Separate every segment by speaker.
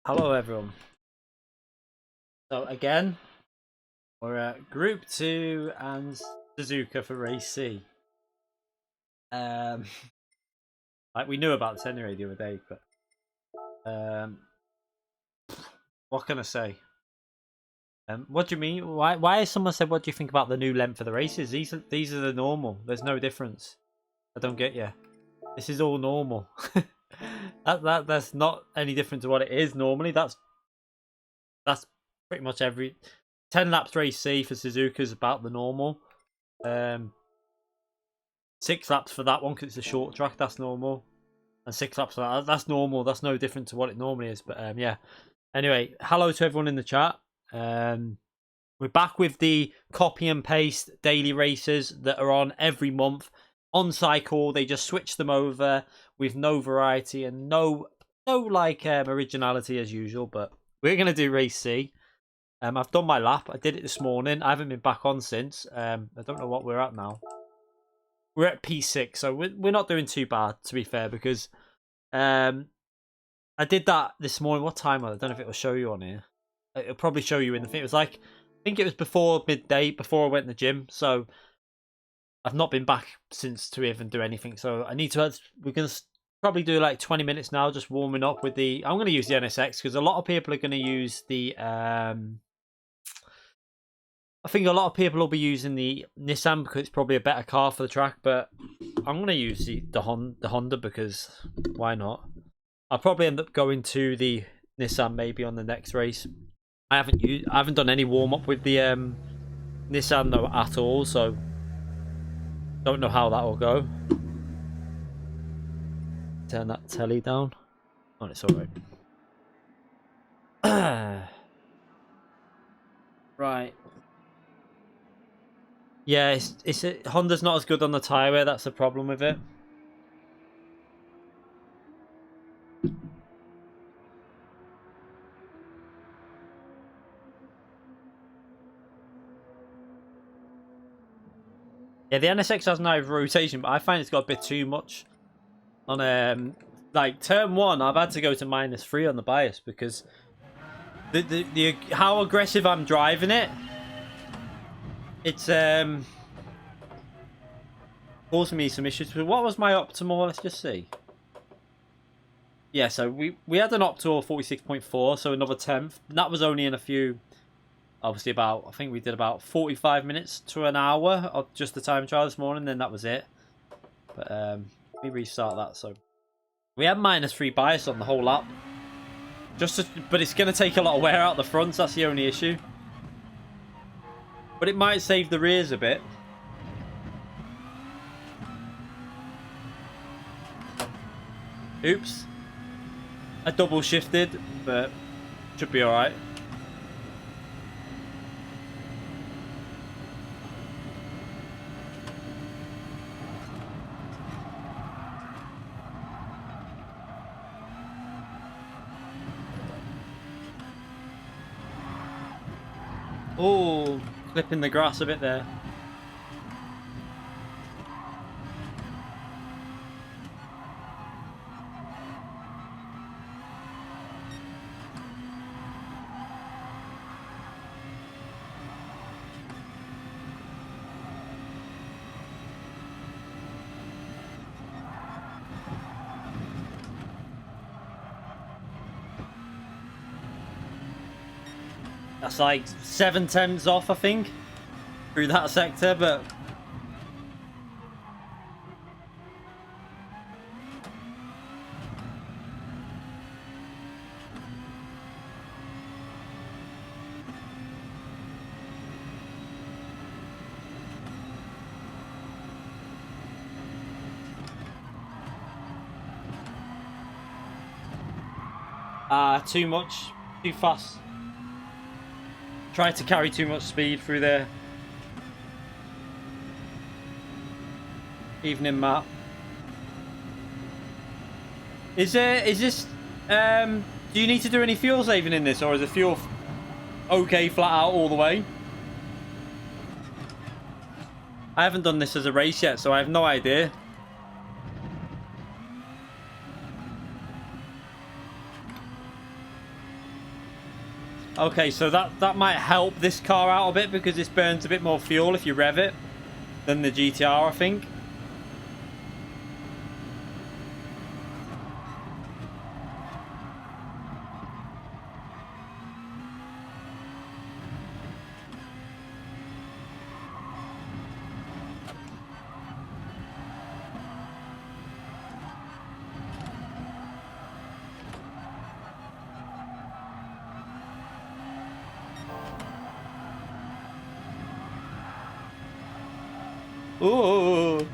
Speaker 1: Hello everyone. So again, we're at Group 2 and Suzuka for Race C. Like we knew about this anyway the other day, but what can I say? What do you mean? Why has someone said what do you think about the new length for the races? These are the normal. There's no difference. I don't get you. This is all normal. that's not any different to what it is normally. That's pretty much every 10 laps race C for Suzuka is about the normal. 6 laps for that one because it's a short track. That's normal, and 6 laps for that. That's normal. That's no different to what it normally is. But yeah. Anyway, hello to everyone in the chat. We're back with the copy and paste daily races that are on every month on cycle. They just switch them over with no variety and no like originality as usual. But we're gonna do race C. I've done my lap. I did it this morning. I haven't been back on since. I don't know what we're at now. We're at P6, so we're not doing too bad, to be fair, because I did that this morning. What time was it? I don't know if it will show you on here. It'll probably show you in the thing. It was like, I think it was before midday, before I went to the gym. So I've not been back since to even do anything. So I need to, we're going to probably do like 20 minutes now, just warming up with the, I'm going to use the NSX because a lot of people are going to use the, I think a lot of people will be using the Nissan because it's probably a better car for the track, but I'm going to use the Honda because why not? I'll probably end up going to the Nissan maybe on the next race. I haven't done any warm up with the Nissan though at all, so don't know how that will go. Turn that telly down. Oh, it's alright. Right. Yeah, Honda's not as good on the tyre wear. That's the problem with it. Yeah, the NSX has no rotation, but I find it's got a bit too much on like turn 1. I've had to go to -3 on the bias because the how aggressive I'm driving it. It's causing me some issues. But what was my optimal? Let's just see. Yeah, so we had an optimal 46.4, so another 10th. And that was only in a few. Obviously, I think we did about 45 minutes to an hour of just the time trial this morning. Then that was it. But let me restart that. So we had -3 bias on the whole lap. But it's going to take a lot of wear out the fronts. That's the only issue. But it might save the rears a bit. Oops. I double shifted, but should be alright. Oh, clipping the grass a bit there. That's like 7/10 off, I think, through that sector, but too much, too fast. Tried to carry too much speed through there. Evening map. Is this do you need to do any fuel saving in this, or is the fuel okay flat out all the way? I haven't done this as a race yet, so I have no idea. Okay, so that might help this car out a bit because this burns a bit more fuel if you rev it than the GTR, I think. Ooh.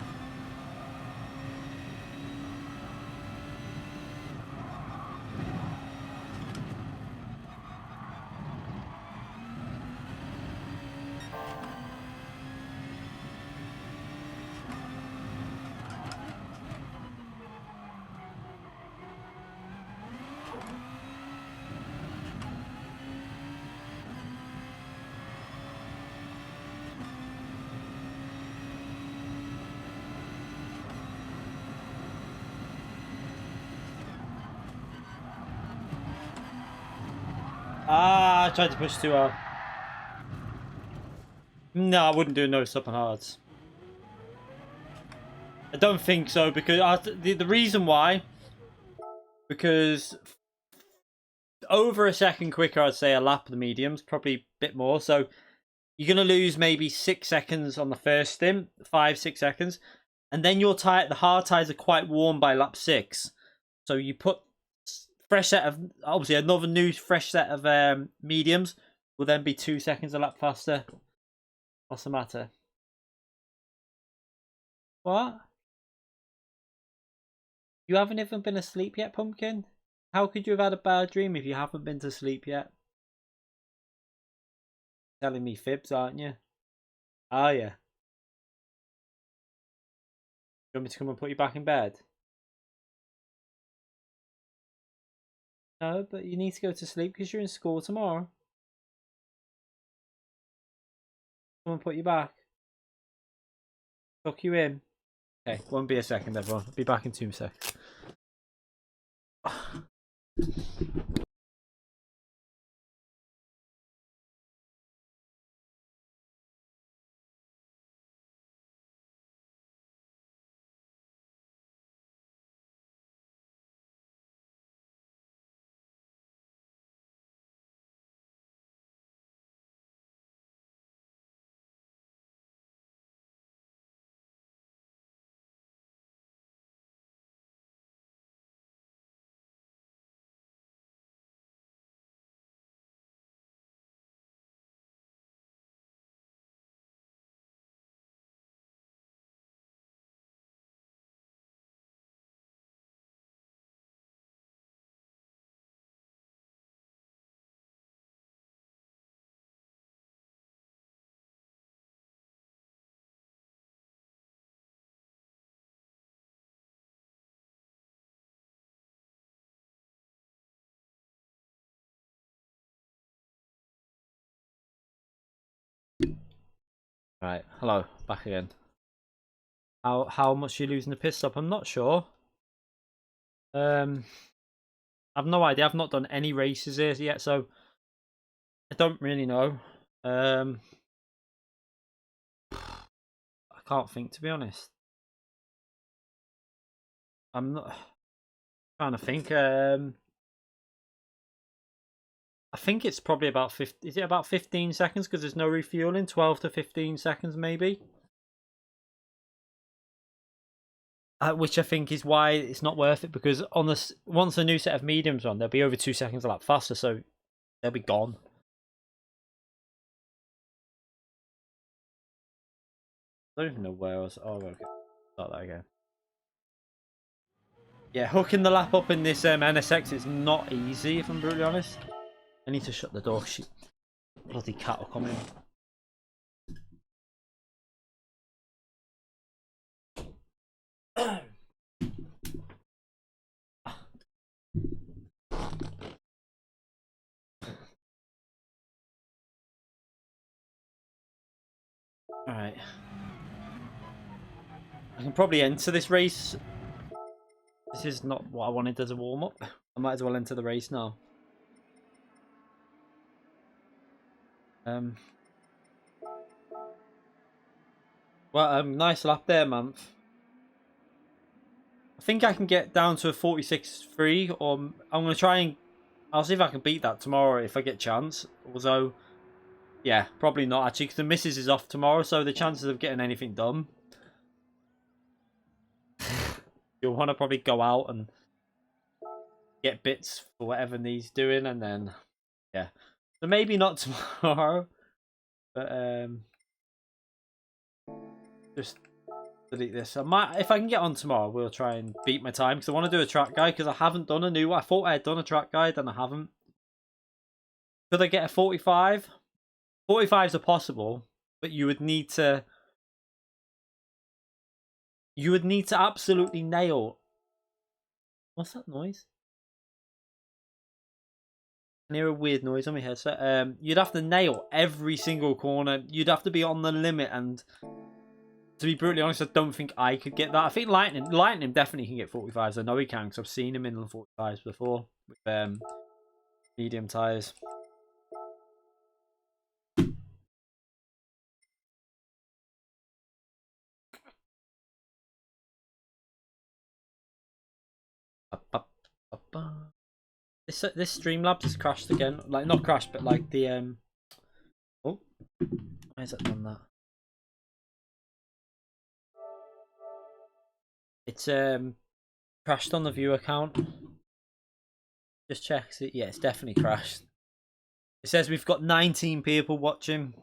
Speaker 1: I tried to push too hard. No, I wouldn't do no stop on hards. I don't think so, because the reason why, because over a second quicker, I'd say a lap of the mediums, probably a bit more. So you're gonna lose maybe 6 seconds on the first stint, 5-6 seconds, and then your tire, the hard tires are quite warm by lap 6. So you put fresh set of, obviously another new fresh set of mediums will then be 2 seconds a lap faster. What's the matter? What? You haven't even been asleep yet, Pumpkin? How could you have had a bad dream if you haven't been to sleep yet? Telling me fibs, aren't you? Oh, yeah. You want me to come and put you back in bed? No, but you need to go to sleep because you're in school tomorrow. Come and put you back. Tuck you in. Okay, won't be a second, everyone. I'll be back in 2 seconds. Right, hello, back again. How much are you losing the pit stop? I'm not sure. I've no idea. I've not done any races here yet, so I don't really know. I can't think, to be honest. I'm not trying to think. I think it's probably about 50. Is it about 15 seconds? Because there's no refueling. 12 to 15 seconds, maybe. Which I think is why it's not worth it, because on this, once a new set of mediums on, they'll be over 2 seconds a lap faster, so they'll be gone. I don't even know where I was. Oh, okay. Start that again. Yeah, hooking the lap up in this NSX is not easy, if I'm brutally honest. I need to shut the door. Bloody cat will come in. Alright. I can probably enter this race. This is not what I wanted as a warm-up. I might as well enter the race now. Well, nice lap there, man. I think I can get down to a 46.3, or I'm going to try and... I'll see if I can beat that tomorrow if I get a chance. Although, yeah, probably not actually, because the missus is off tomorrow, so the chances of getting anything done... You'll want to probably go out and get bits for whatever needs doing, and then, yeah. So maybe not tomorrow, but just delete this. I might, if I can get on tomorrow, we'll try and beat my time, because I want to do a track guide, because I haven't done a new one. I thought I had done a track guide, and I haven't. Could I get a 45? 45s are possible, but you would need to... You would need to absolutely nail... What's that noise? I hear a weird noise on my headset. You'd have to nail every single corner. You'd have to be on the limit, and to be brutally honest, I don't think I could get that. I think Lightning definitely can get 45s. I know he can, because I've seen him in the 45s before with medium tyres. This Streamlabs has crashed again. Like, not crashed, but like the oh, why has it done that? It's crashed on the view account. Just checks it. Yeah, it's definitely crashed. It says we've got 19 people watching.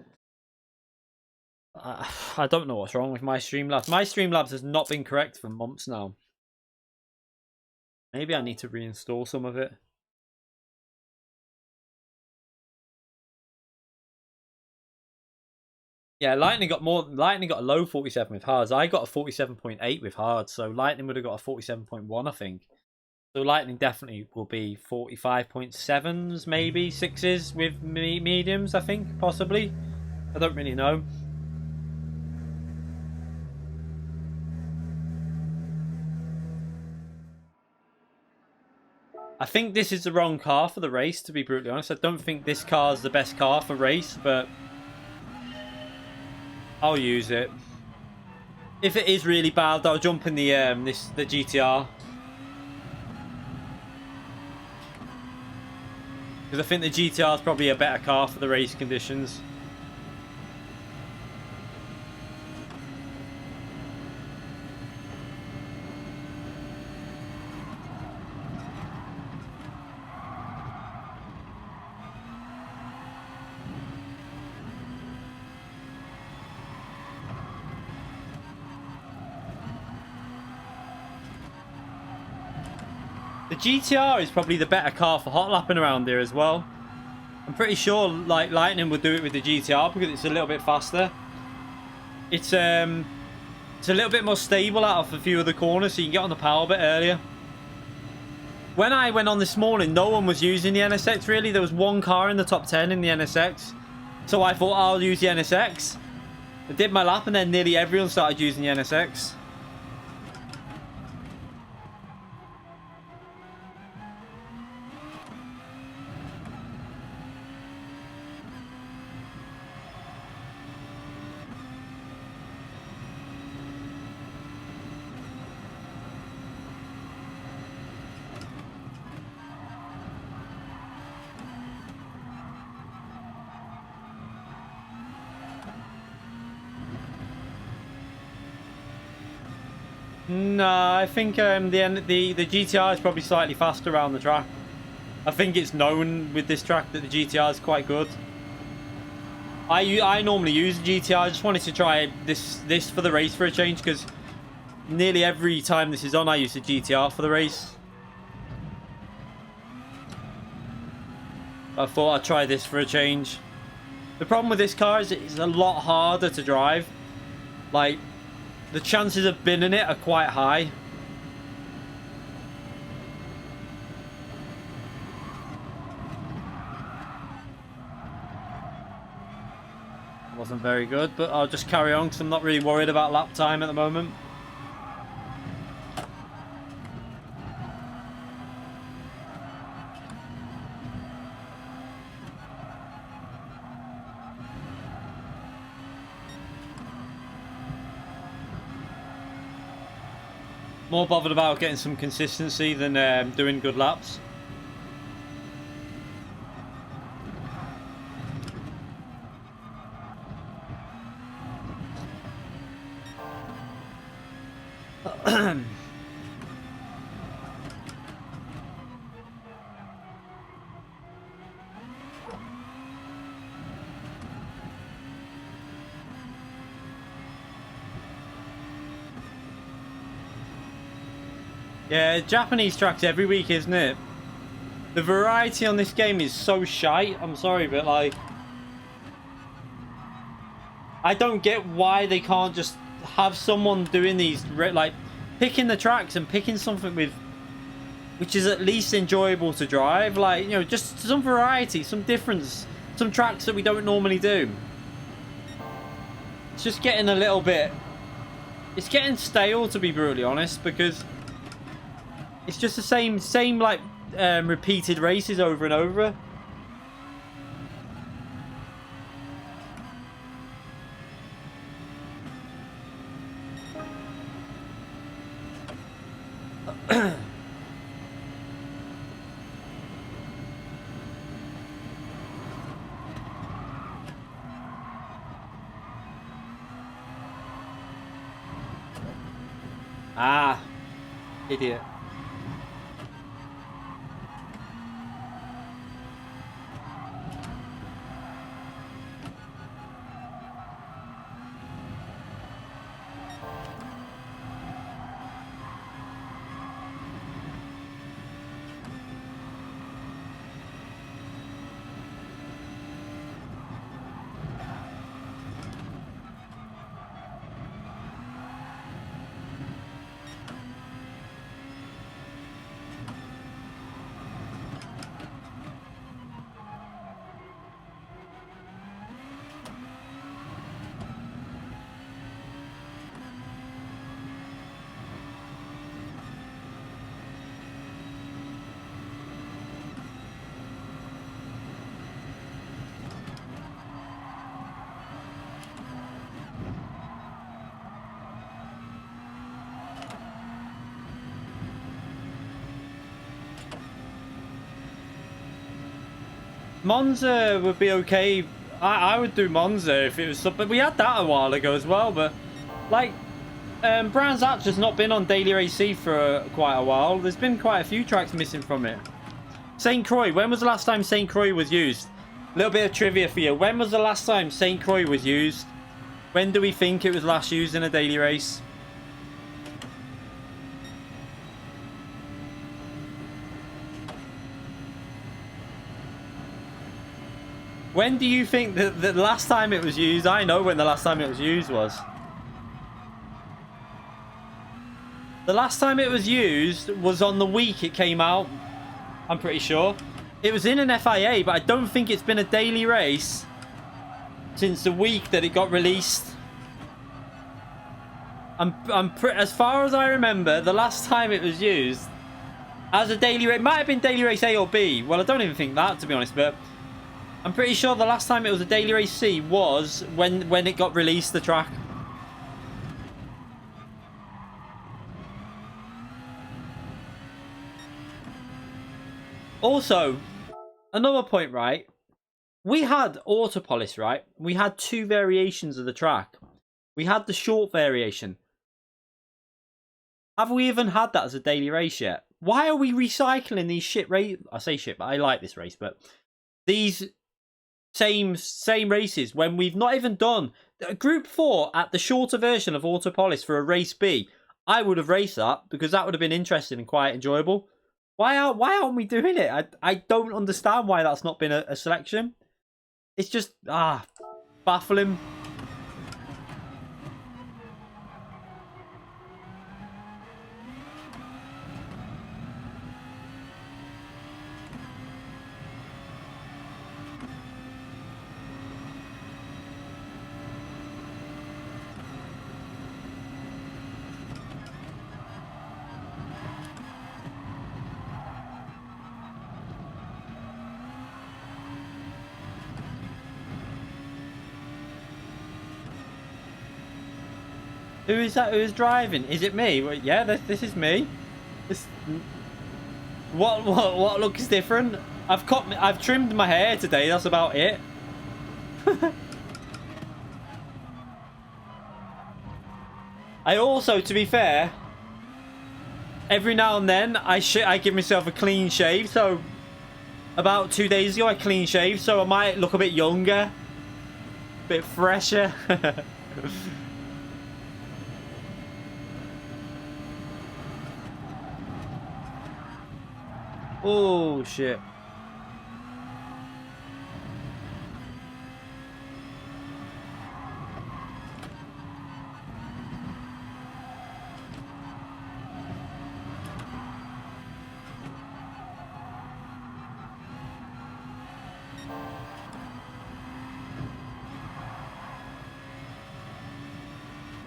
Speaker 1: I don't know what's wrong with my Streamlabs. My Streamlabs has not been correct for months now. Maybe I need to reinstall some of it. Yeah, Lightning got a low 47 with hards. I got a 47.8 with hards, so Lightning would have got a 47.1, I think. So Lightning definitely will be 45.7s, maybe 6s with mediums, I think, possibly. I don't really know. I think this is the wrong car for the race, to be brutally honest. I don't think this car is the best car for race, but I'll use it. If it is really bad, I'll jump in the GTR. Because I think the GTR is probably a better car for the race conditions. The GTR is probably the better car for hot lapping around here as well. I'm pretty sure like Lightning would do it with the GTR because it's a little bit faster. It's a little bit more stable out of a few of the corners, so you can get on the power a bit earlier. When I went on this morning, no one was using the NSX really. There was one car in the top 10 in the NSX. So I thought I'll use the NSX. I did my lap and then nearly everyone started using the NSX. No, I think the GTR is probably slightly faster around the track. I think it's known with this track that the GTR is quite good. I normally use the GTR. I just wanted to try this for the race for a change because nearly every time this is on, I use the GTR for the race. I thought I'd try this for a change. The problem with this car is it's a lot harder to drive. Like, the chances of binning it are quite high. Wasn't very good, but I'll just carry on because I'm not really worried about lap time at the moment. More bothered about getting some consistency than doing good laps. Yeah, Japanese tracks every week, isn't it? The variety on this game is so shite. I'm sorry, but like, I don't get why they can't just have someone doing these, like, picking the tracks and picking something with, which is at least enjoyable to drive. Like, you know, just some variety, some difference, some tracks that we don't normally do. It's just getting a little bit, it's getting stale, to be brutally honest, because it's just the same like repeated races over and over. Ah, idiot. Monza would be okay. I would do Monza if it was something. We had that a while ago as well, but like Brands Hatch has not been on Daily Race C for quite a while. There's been quite a few tracks missing from it. St. Croix. When was the last time St. Croix was used? A little bit of trivia for you. When was the last time St. Croix was used? When do we think it was last used in a daily race? When do you think that the last time it was used? I know when the last time it was used was. The last time it was used was on the week it came out. I'm pretty sure. It was in an FIA, but I don't think it's been a daily race since the week that it got released. As far as I remember, the last time it was used as a daily race, might have been daily race A or B. Well, I don't even think that, to be honest, but I'm pretty sure the last time it was a daily race C was when it got released, the track. Also, another point, right? We had Autopolis, right? We had two variations of the track. We had the short variation. Have we even had that as a daily race yet? Why are we recycling these shit race? I say shit, but I like this race, but these same races when we've not even done Group 4 at the shorter version of Autopolis for a race B. I would have raced that because that would have been interesting and quite enjoyable. Why aren't we doing it? I don't understand why that's not been a selection. It's just baffling. Who is that? Who is driving? Is it me? Well, yeah, this is me. What looks different? I've trimmed my hair today. That's about it. I also, to be fair, every now and then I give myself a clean shave. So about 2 days ago I clean shaved, so I might look a bit younger, a bit fresher. Oh shit.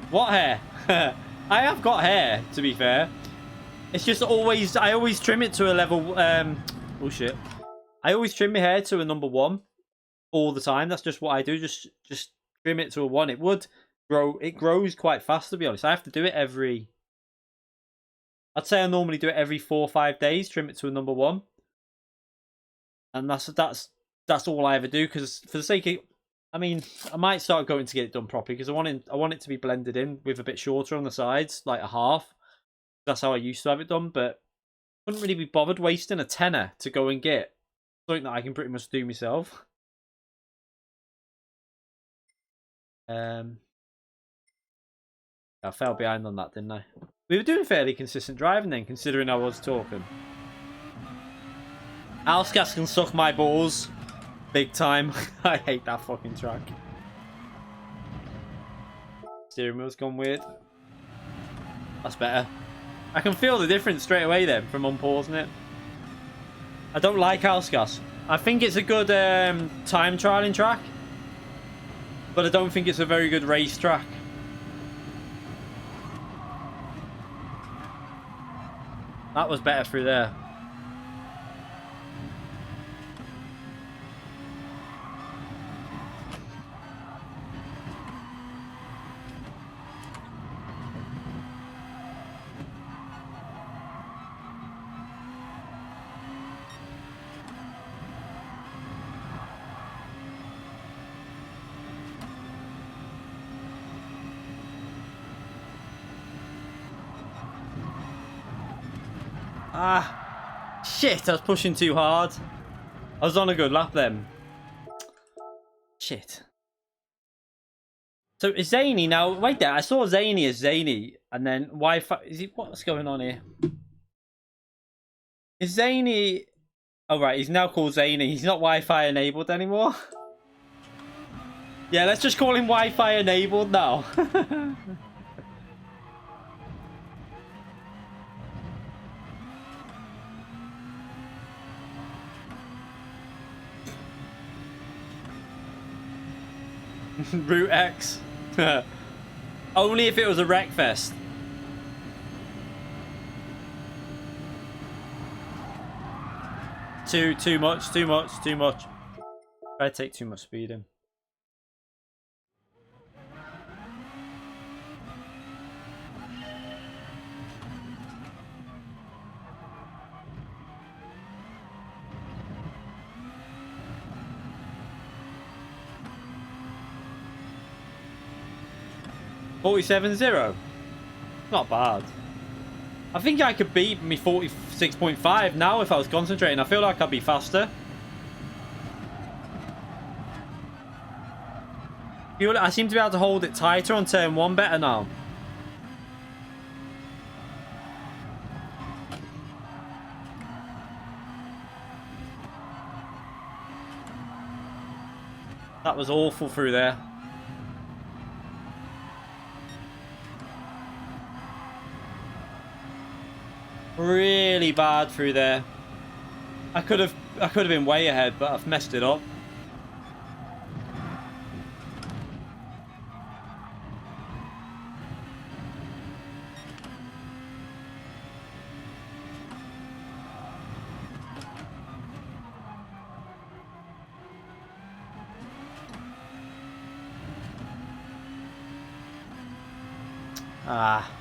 Speaker 1: What hair? I have got hair, to be fair. It's just always, I always trim it to a level, oh shit. I always trim my hair to a number 1 all the time. That's just what I do. Just trim it to a 1. It would grow, it grows quite fast, to be honest. I have to do it I'd say I normally do it every 4 or 5 days, trim it to a number 1. And that's all I ever do, because for the sake of, I mean, I might start going to get it done properly, because I want it to be blended in with a bit shorter on the sides, like a half. That's how I used to have it done, but I wouldn't really be bothered wasting a tenner to go and get something that I can pretty much do myself. I fell behind on that, didn't I? We were doing fairly consistent driving then, considering I was talking. Alscas can suck my balls. Big time. I hate that fucking track. Steering wheel's gone weird. That's better. I can feel the difference straight away then from unpausing it. I don't like Alscas. I think it's a good time trialing track, but I don't think it's a very good race track. That was better through there. Ah, shit, I was pushing too hard. I was on a good lap then. Shit. So is Zany now? Wait there, I saw Zany as Zany, and then Wi-Fi. Is he? What's going on here? Is Zany? Oh right, he's now called Zany. He's not Wi-Fi enabled anymore. Yeah, let's just call him Wi-Fi enabled now. Route X. Only if it was a wreck fest. Too much. I take too much speed in. .47.0. Not bad. I think I could beat me 46.5 now if I was concentrating. I feel like I'd be faster. I seem to be able to hold it tighter on turn 1 better now. That was awful through there. Really bad through there. I could have been way ahead, but I've messed it up. Ah.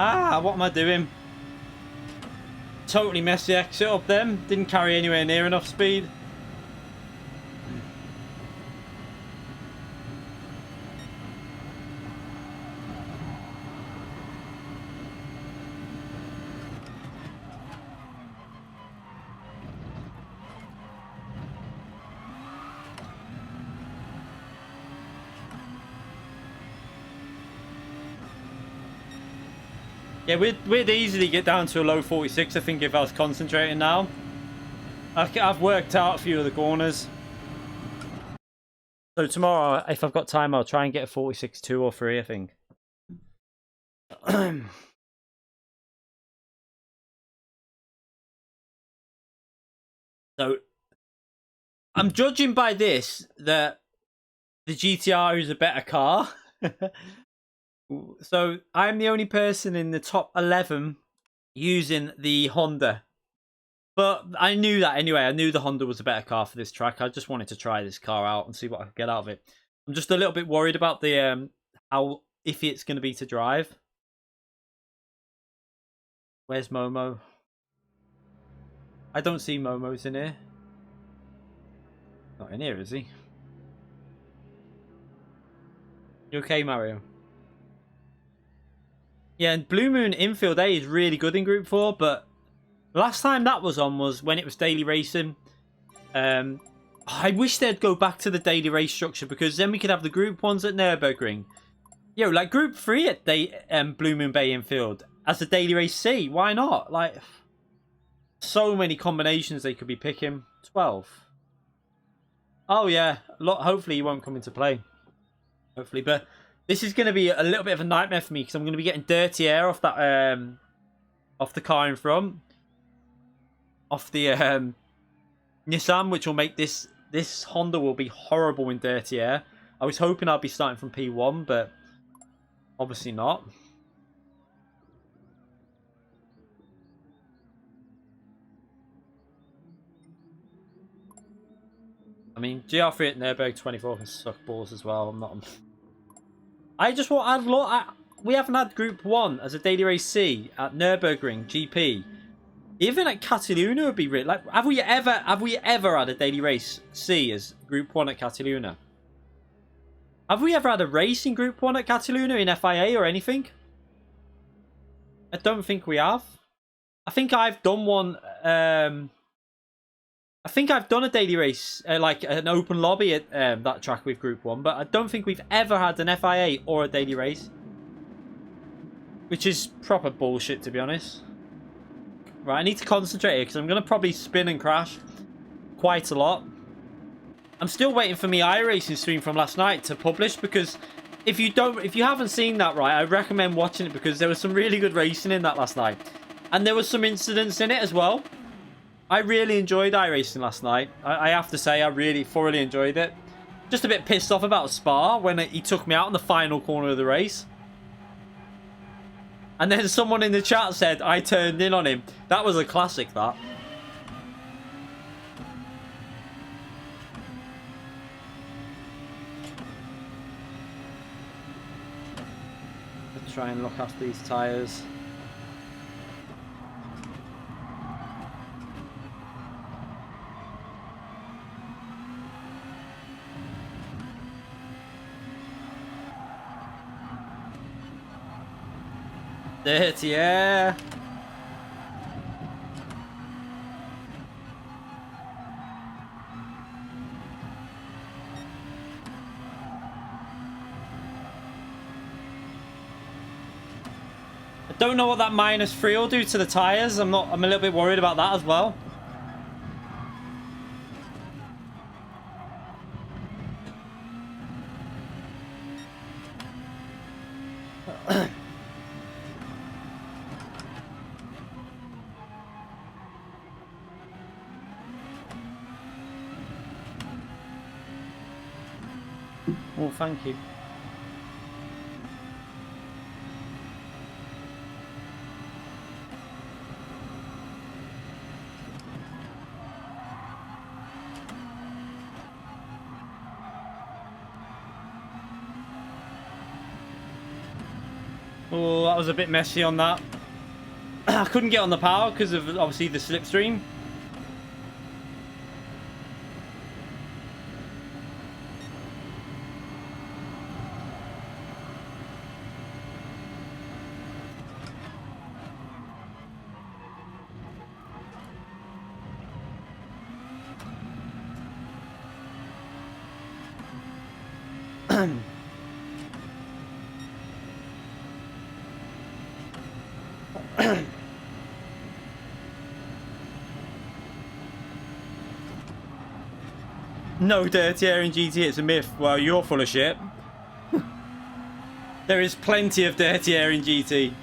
Speaker 1: Ah, what am I doing? Totally messed the exit up then. Didn't carry anywhere near enough speed. Yeah, we'd easily get down to a low 46, I think, if I was concentrating now. I've worked out a few of the corners. So tomorrow, if I've got time, I'll try and get a 46.2 or 3, I think. So, I'm judging by this that the GTR is a better car. So I'm the only person in the top 11 using the Honda. But I knew that anyway. I knew the Honda was a better car for this track. I just wanted to try this car out and see what I could get out of it. I'm just a little bit worried about the how iffy it's going to be to drive. Where's Momo? I don't see Momo's in here. Not in here, is he? You okay, Mario? Yeah, and Blue Moon Infield A is really good in Group 4, but last time that was on was when it was daily racing. I wish they'd go back to the daily race structure, because then we could have the Group 1s at Nürburgring. Yo, like Group 3 at Blue Moon Bay Infield as a daily race C. Why not? Like, so many combinations they could be picking. 12. Oh, yeah. Hopefully he won't come into play. Hopefully, but this is going to be a little bit of a nightmare for me, because I'm going to be getting dirty air off that off the car in front, off the Nissan, which will make this Honda will be horrible in dirty air. I was hoping I'd be starting from P1, but obviously not. I mean, GR3 at Nürburgring 24 can suck balls as well. I just want. we haven't had Group 1 as a daily race C at Nürburgring GP. Even at Catalunya would be really... Like, have we ever had a daily race C as Group 1 at Catalunya? Have we ever had a race in Group 1 at Catalunya in FIA or anything? I don't think we have. I think I've done one... I think I've done a daily race, like an open lobby at that track with Group 1, but I don't think we've ever had an FIA or a daily race. Which is proper bullshit, to be honest. Right, I need to concentrate here, because I'm going to probably spin and crash quite a lot. I'm still waiting for my iRacing stream from last night to publish, because if you haven't seen that, right, I recommend watching it, because there was some really good racing in that last night. And there was some incidents in it as well. I really enjoyed iRacing last night. I have to say, I really thoroughly enjoyed it. Just a bit pissed off about Spa when he took me out in the final corner of the race. And then someone in the chat said I turned in on him. That was a classic, that. Let's try and look after these tyres. Dirty air. I don't know what that -3 will do to the tires. I'm a little bit worried about that as well. Oh, thank you. Oh, that was a bit messy on that. I couldn't get on the power because of obviously the slipstream. No dirty air in GT, it's a myth. Well, you're full of shit. There is plenty of dirty air in GT.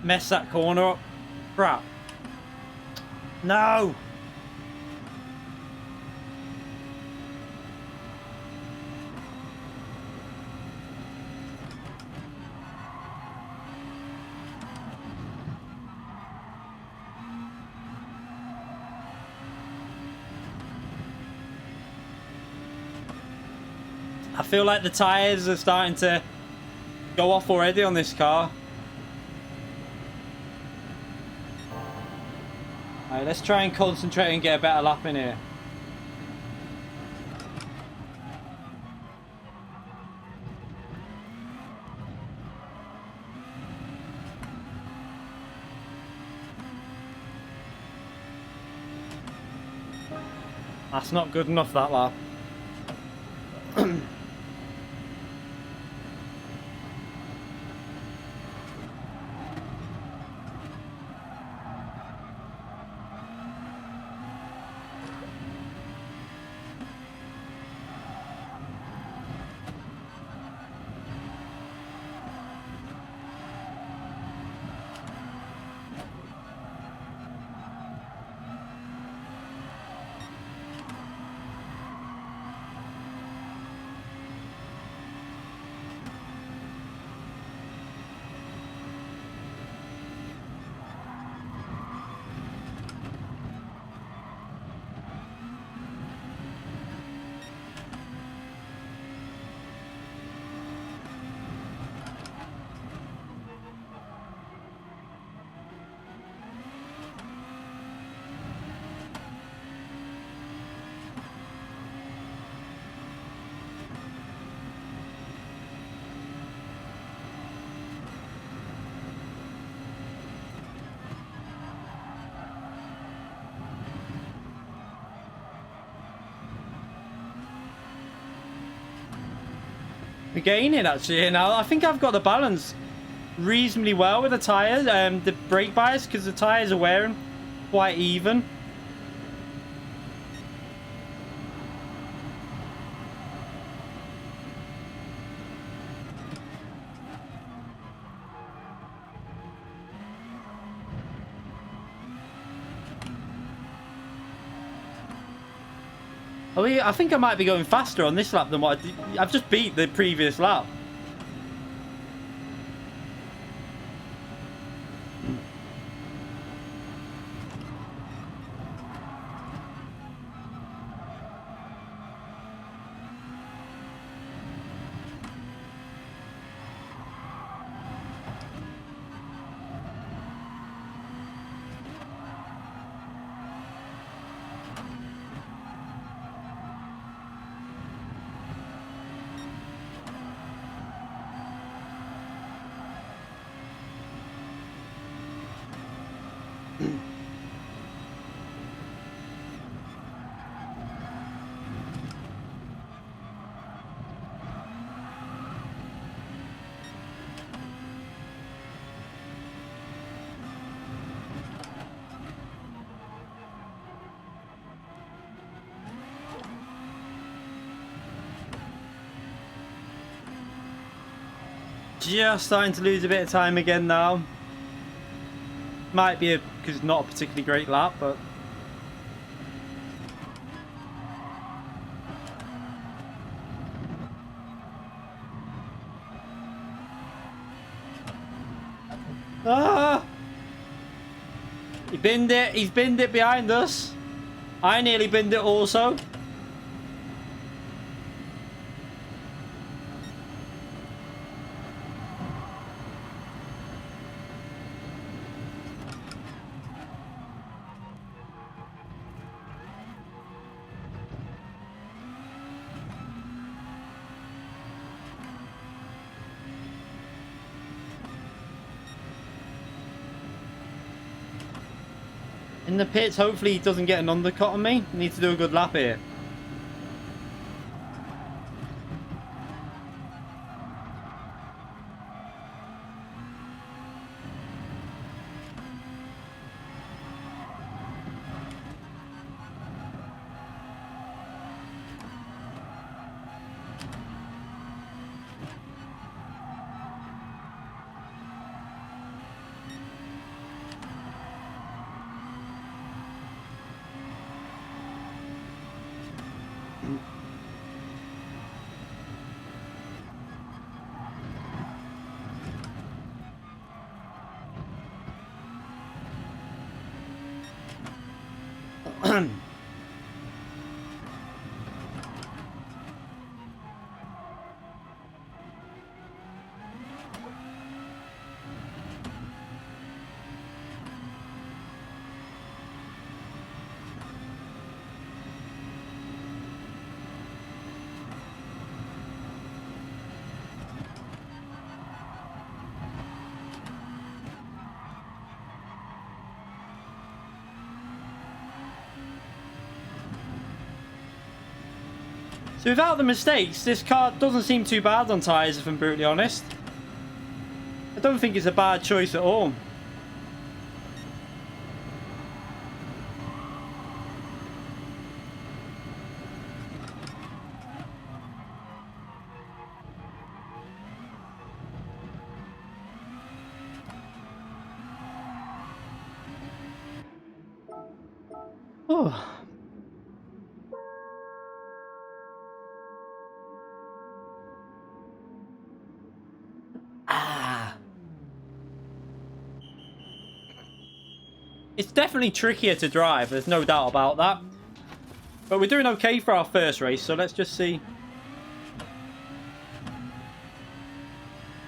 Speaker 1: Mess that corner up. Crap. No! I feel like the tyres are starting to go off already on this car. Alright, let's try and concentrate and get a better lap in here. That's not good enough, that lap. We're gaining actually now. I think I've got the balance reasonably well with the tyres, the brake bias, because the tyres are wearing quite even. I think I might be going faster on this lap than what I've just beat the previous lap. Just starting to lose a bit of time again now. Might be because it's not a particularly great lap, but he binned it. He's binned it behind us. I nearly binned it also. In the pits, hopefully he doesn't get an undercut on me. Need to do a good lap here. So without the mistakes, this car doesn't seem too bad on tyres, if I'm brutally honest. I don't think it's a bad choice at all. Oh. It's definitely trickier to drive, there's no doubt about that. But we're doing okay for our first race, so let's just see.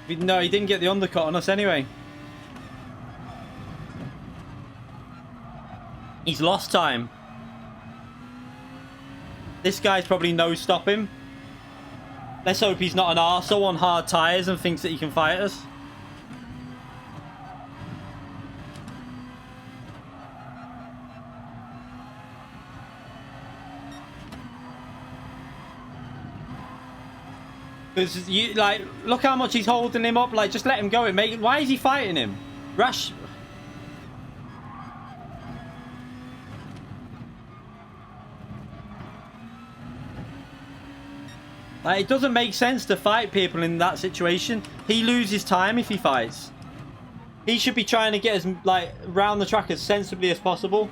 Speaker 1: No, he didn't get the undercut on us anyway. He's lost time. This guy's probably no-stop him. Let's hope he's not an arsehole on hard tyres and thinks that he can fight us. Because you like, look how much he's holding him up. Like, just let him go. Why is he fighting him? Rash. Like, it doesn't make sense to fight people in that situation. He loses time if he fights. He should be trying to get as like round the track as sensibly as possible.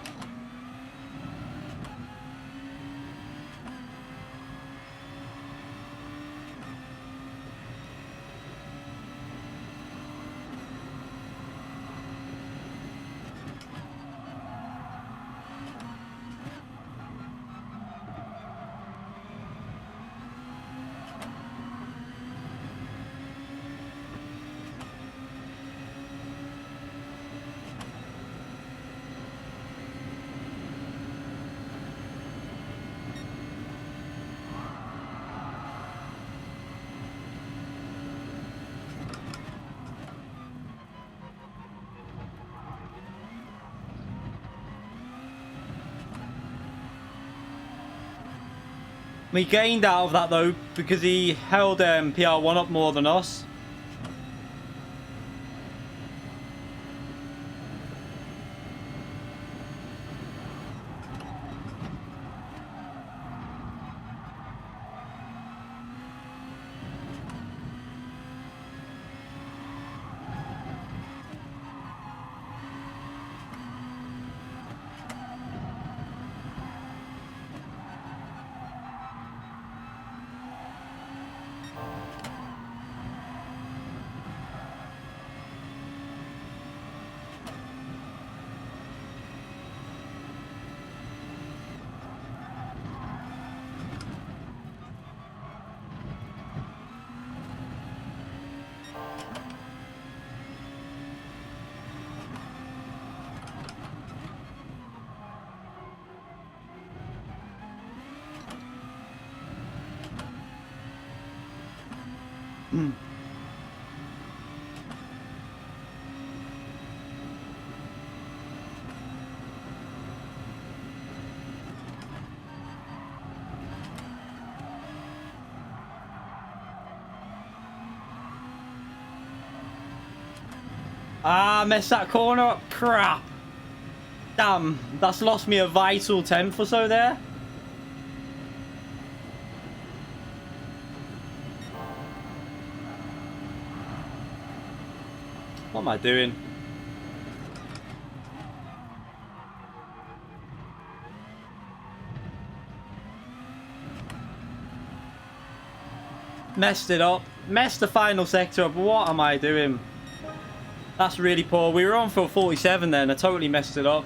Speaker 1: We gained out of that though because he held PR1 up more than us. Ah, messed that corner up. Crap. Damn, that's lost me a vital 10th or so there. What am I doing? Messed it up. Messed the final sector up. What am I doing? That's really poor. We were on for 47 then. I totally messed it up.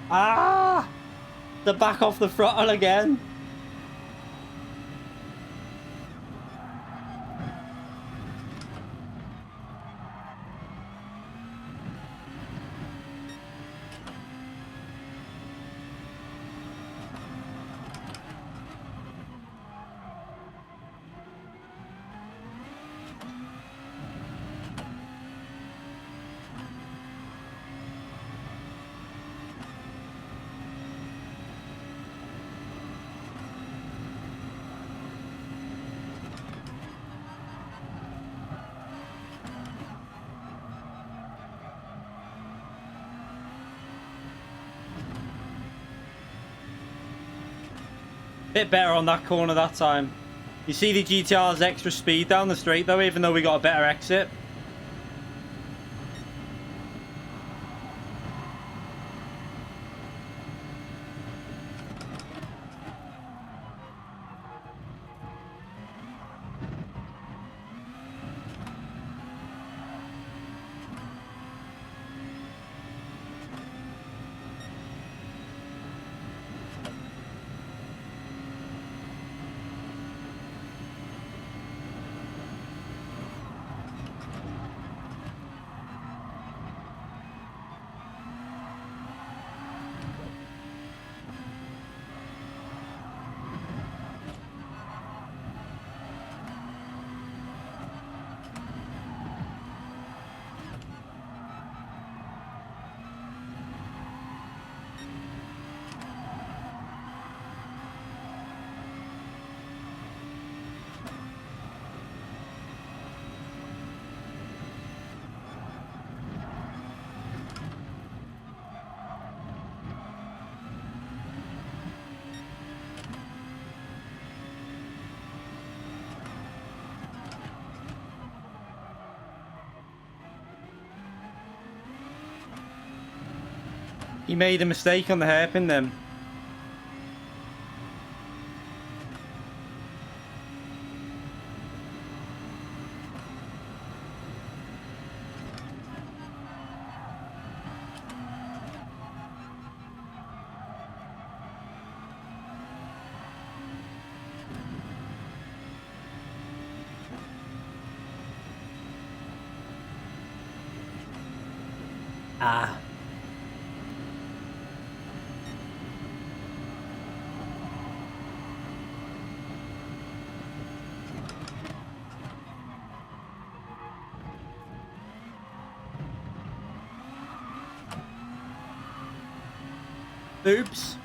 Speaker 1: Ah! The back off the throttle again. Bit better on that corner that time. You see the GTR's extra speed down the straight though, even though we got a better exit.
Speaker 2: He made a mistake on the hairpin then.
Speaker 1: Ah.
Speaker 2: Oops.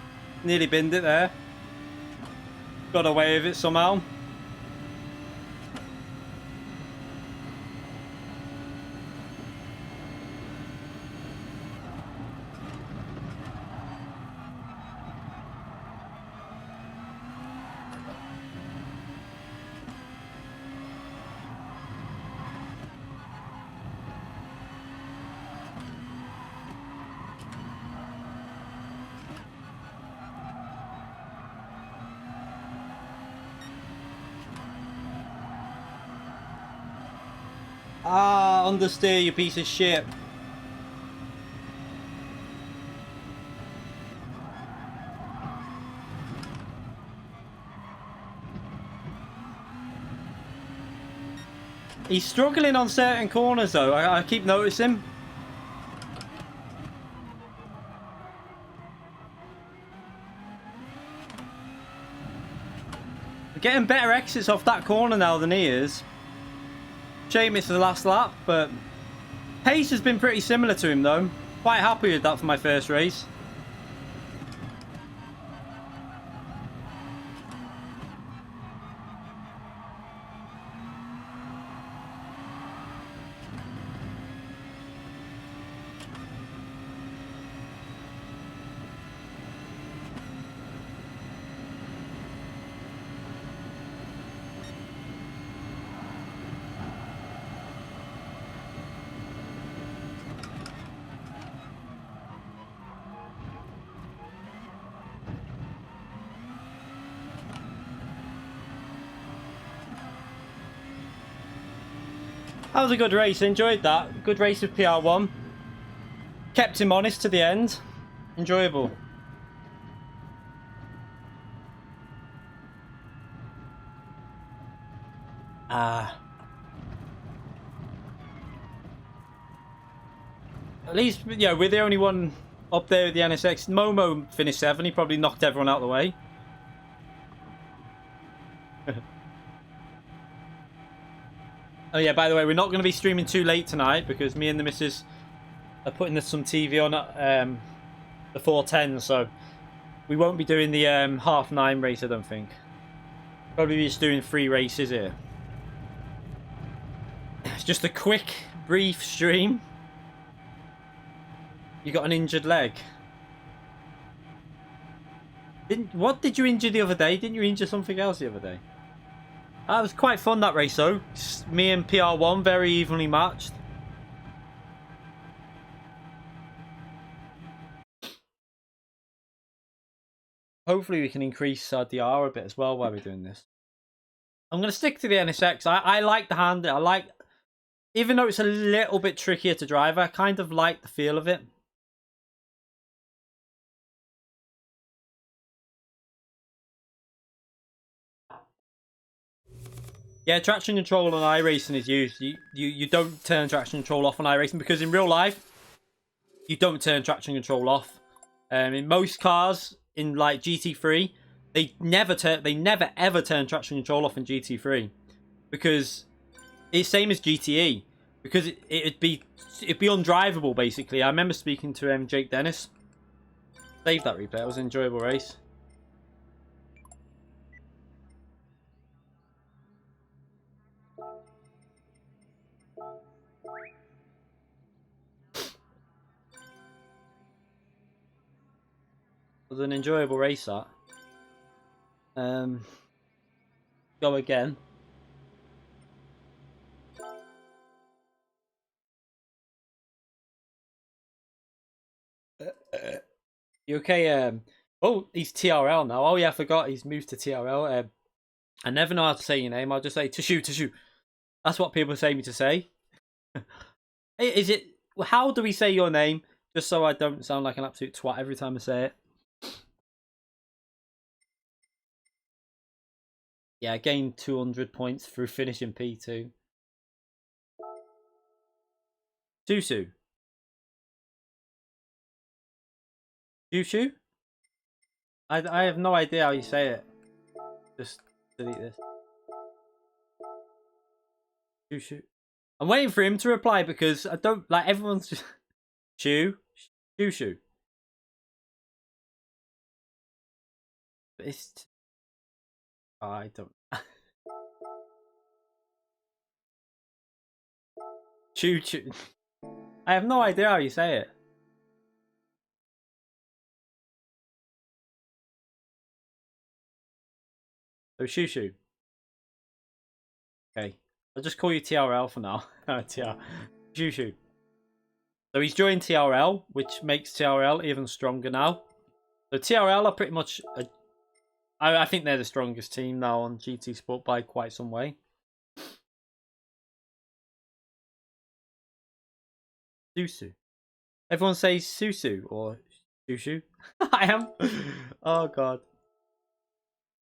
Speaker 2: Nearly binned it there. Got away with it somehow. Ah, understeer, you piece of shit. He's struggling on certain corners though, I keep noticing. We're getting better exits off that corner now than he is. Shame it's the last lap, but pace has been pretty similar to him though. Quite happy with that for my first race. That was a good race, enjoyed that. Good race with PR1. Kept him honest to the end. Enjoyable. At least, yeah, we're the only one up there with the NSX. Momo finished 7, he probably knocked everyone out of the way. Oh yeah, by the way, we're not going to be streaming too late tonight because me and the missus are putting some TV on at the 4:10, so we won't be doing the 9:30 race, I don't think. Probably just doing 3 races here. It's just a quick, brief stream. You got an injured leg. What did you injure the other day? Didn't you injure something else the other day? That was quite fun, that race though. Me and PR1 very evenly matched. Hopefully we can increase our DR a bit as well while we're doing this. I'm going to stick to the NSX. I like the hand. I like, even though it's a little bit trickier to drive, I kind of like the feel of it. Yeah, traction control on iRacing is used. You don't turn traction control off on iRacing because in real life, you don't turn traction control off. In most cars, in like GT3, they never ever turn traction control off in GT3 because it's same as GTE because it'd be undrivable basically. I remember speaking to Jake Dennis. Save that replay. It was an enjoyable race. It was an enjoyable race that. Go again. You okay? Oh, he's TRL now. Oh yeah, I forgot he's moved to TRL. I never know how to say your name. I'll just say Tashu. That's what people say me to say. Is it? How do we say your name? Just so I don't sound like an absolute twat every time I say it. Yeah, I gained 200 points through finishing P2. Susu. Shushu? I have no idea how you say it. Just delete this. Shushu. I'm waiting for him to reply because I don't like everyone's just Shushu. It's I don't Choo. I have no idea how you say it. So Shushu. Okay. I'll just call you TRL for now. TR. Shushu. So he's joined TRL, which makes TRL even stronger now. So TRL are pretty much... I think they're the strongest team now on GT Sport by quite some way. Susu. Everyone says Susu or Shushu. I am. Oh, God.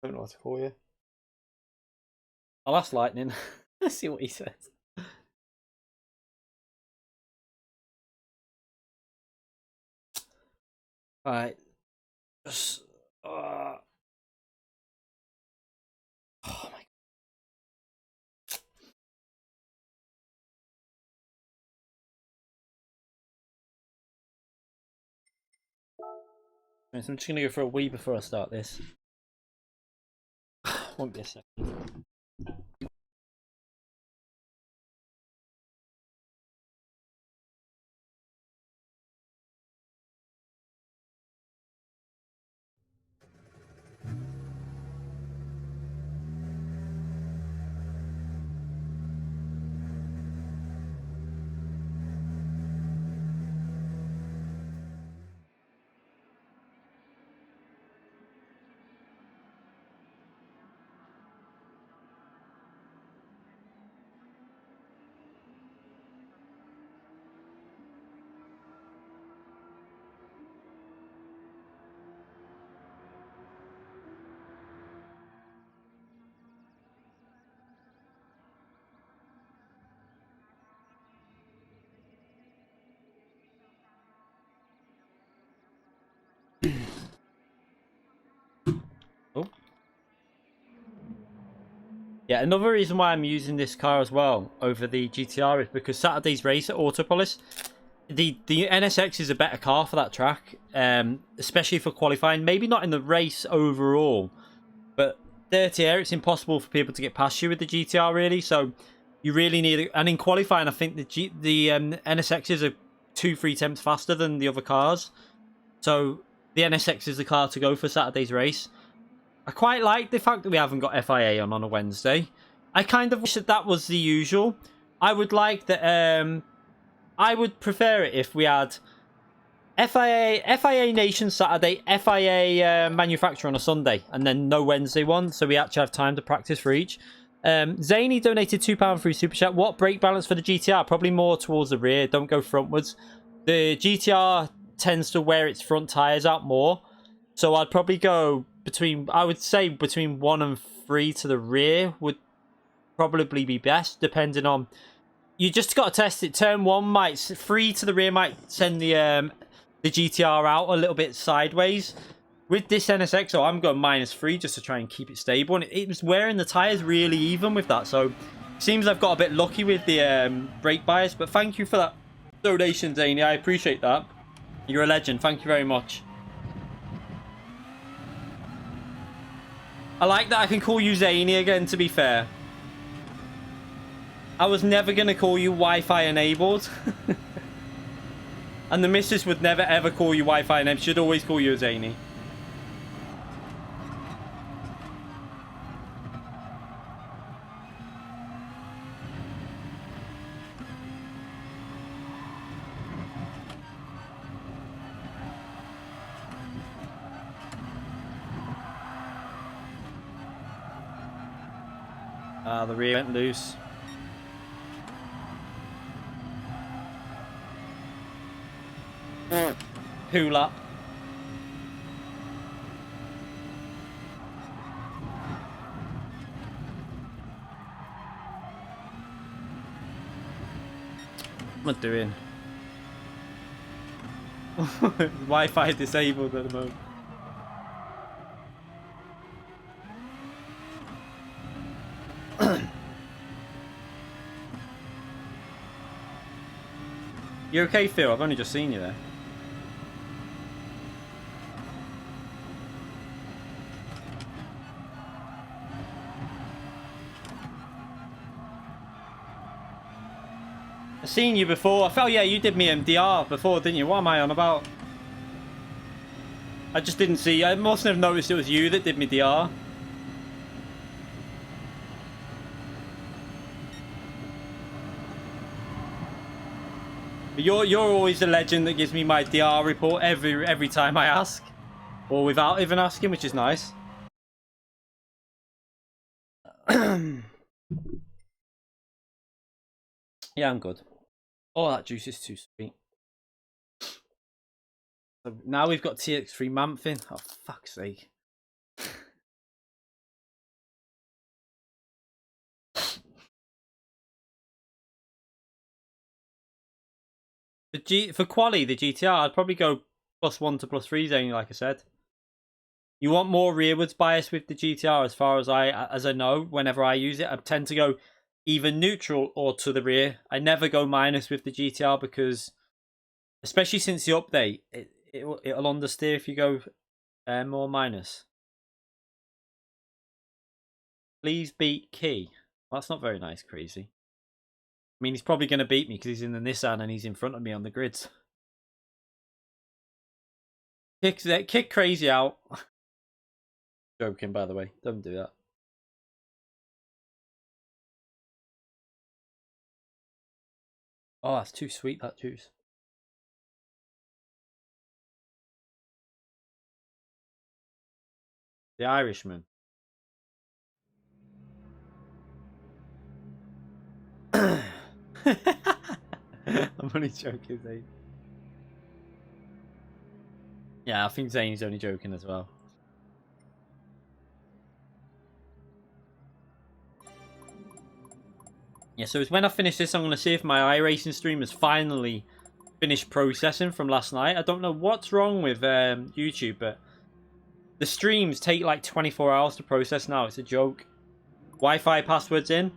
Speaker 2: I don't know what to call you. I'll ask Lightning. Let's see what he says. Alright. Just, oh my. So I'm just going to go for a wee before I start this. Won't be a second. Oh. Yeah, another reason why I'm using this car as well over the GTR is because Saturday's race at Autopolis, the NSX is a better car for that track, especially for qualifying. Maybe not in the race overall, but dirty air, it's impossible for people to get past you with the GTR really. So you really need it. And in qualifying, I think the NSXs are 2-3 tenths faster than the other cars. So the NSX is the car to go for Saturday's race. I quite like the fact that we haven't got FIA on a Wednesday. I kind of wish that that was the usual. I would like that. I would prefer it if we had FIA Nation Saturday, FIA Manufacturer on a Sunday, and then no Wednesday one, so we actually have time to practice for each. Zany donated £2 through Super Chat. What brake balance for the GTR? Probably more towards the rear. Don't go frontwards. The GTR tends to wear its front tyres out more, so I'd probably go between, I would say between 1 and 3 to the rear would probably be best, depending on... You just got to test it. Turn 1 might... 3 to the rear might send the GTR out a little bit sideways. With this NSX, I'm going -3 just to try and keep it stable. And it was wearing the tyres really even with that. So, seems I've got a bit lucky with the brake bias. But thank you for that donation, Zany. I appreciate that. You're a legend. Thank you very much. I like that I can call you Zany again, to be fair. I was never going to call you Wi-Fi enabled. And the missus would never ever call you Wi-Fi enabled. She'd always call you Zany. Ah, the rear went loose. Hula. What am I doing? Wi-Fi disabled at the moment. You okay, Phil? I've only just seen you there. I've seen you before. I felt, yeah, you did me MDR before, didn't you? What am I on about? I just didn't see. I mustn't have noticed it was you that did me DR. But you're always the legend that gives me my DR report every time I ask, or without even asking, which is nice. Yeah, I'm good. Oh, that juice is too sweet. So now we've got TX3 Mamfin. Oh, fuck's sake. For quali, the GTR, I'd probably go +1 to +3 zone, like I said. You want more rearwards bias with the GTR, as far as I know. Whenever I use it, I tend to go either neutral or to the rear. I never go minus with the GTR because, especially since the update, it'll understeer if you go more minus. Please beat Key. Well, that's not very nice, Crazy. I mean, he's probably going to beat me because he's in the Nissan and he's in front of me on the grids. Kick Crazy out. Joking, by the way. Don't do that. Oh, that's too sweet, that juice. The Irishman. I'm only joking, Zane. Yeah, I think Zane's only joking as well. Yeah, so it's when I finish this, I'm going to see if my iRacing stream has finally finished processing from last night. I don't know what's wrong with YouTube, but the streams take like 24 hours to process now. It's a joke. Wi-Fi passwords in.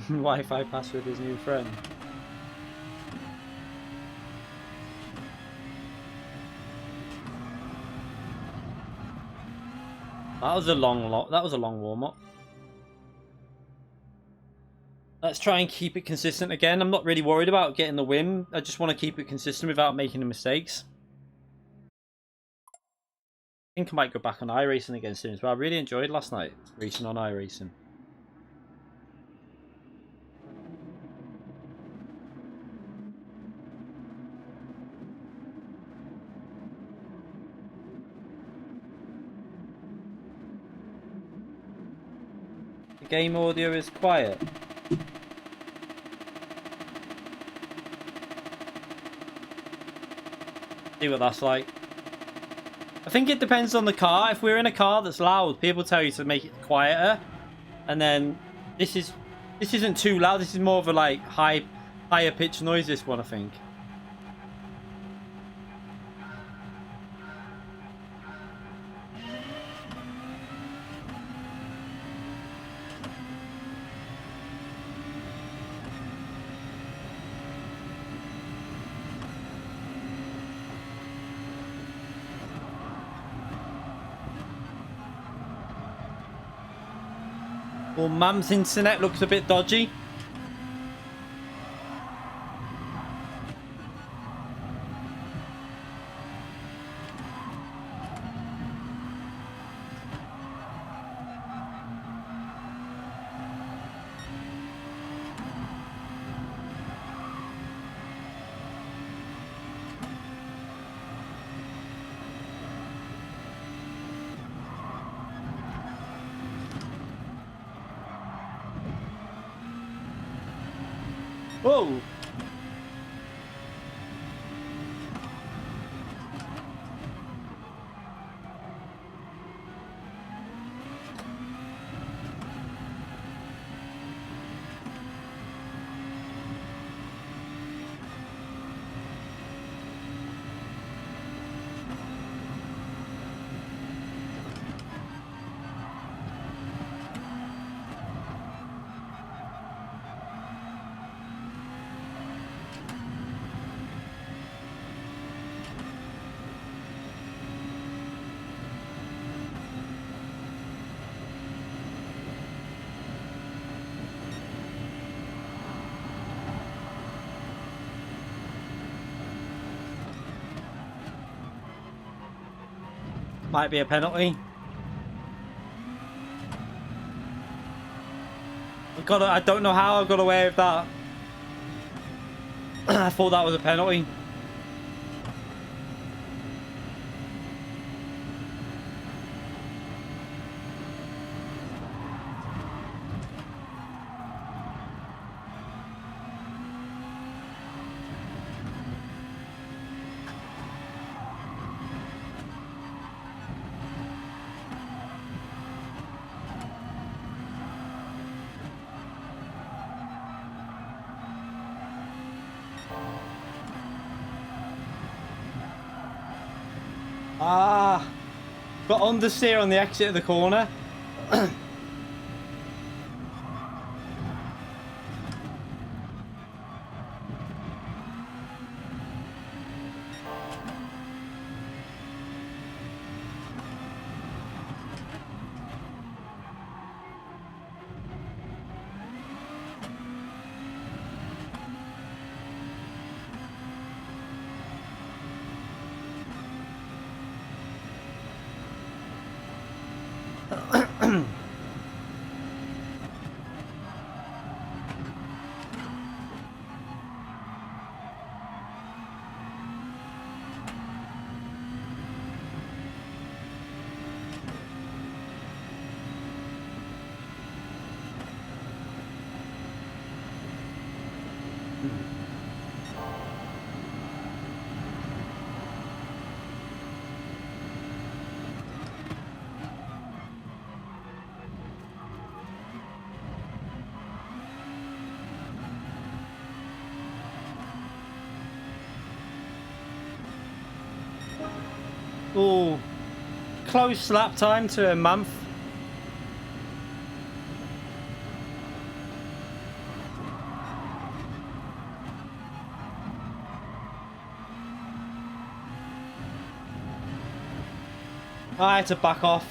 Speaker 2: Wi-Fi password his new friend. That was a long warm up. Let's try and keep it consistent again. I'm not really worried about getting the win. I just want to keep it consistent without making the mistakes. I think I might go back on iRacing again soon as well. I really enjoyed last night racing on iRacing. The game audio is quiet. See what that's like. I think it depends on the car. If we're in a car that's loud, people tell you to make it quieter. And then this isn't too loud. This is more of a like higher pitch noise, this one, I think. Well, Mum's internet looks a bit dodgy. Whoa! Might be a penalty. I don't know how I got away with that. I thought that was a penalty. Ah, got understeer on the exit of the corner. Oh, close lap time to a month. I had to back off.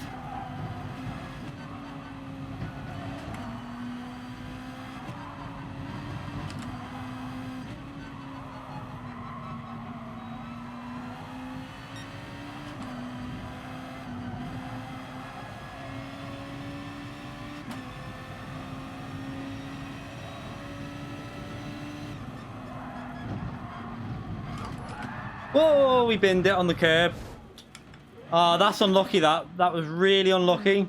Speaker 2: Whoa, we binned it on the curb. Oh, that's unlucky. That was really unlucky.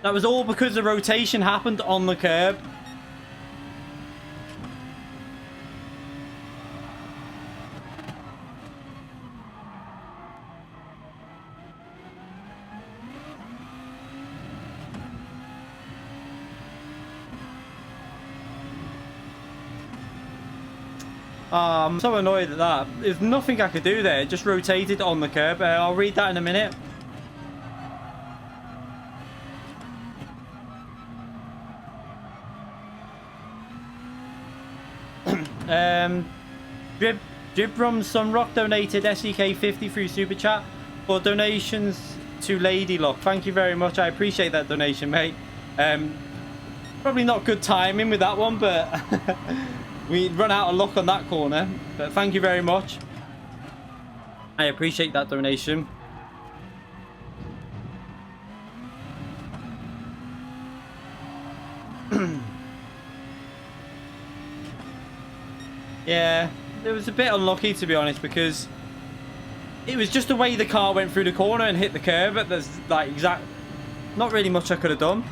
Speaker 2: That was all because the rotation happened on the curb. I'm so annoyed at that. There's nothing I could do there. It just rotated on the curb. I'll read that in a minute. Dribrum Sunrock donated SEK 50 through Super Chat for donations GR.2 Lady Lock. Thank you very much. I appreciate that donation, mate. Probably not good timing with that one, but we run out of luck on that corner. But thank you very much. I appreciate that donation. Yeah, it was a bit unlucky, to be honest, because it was just the way the car went through the corner and hit the curb. But there's like not really much I could have done.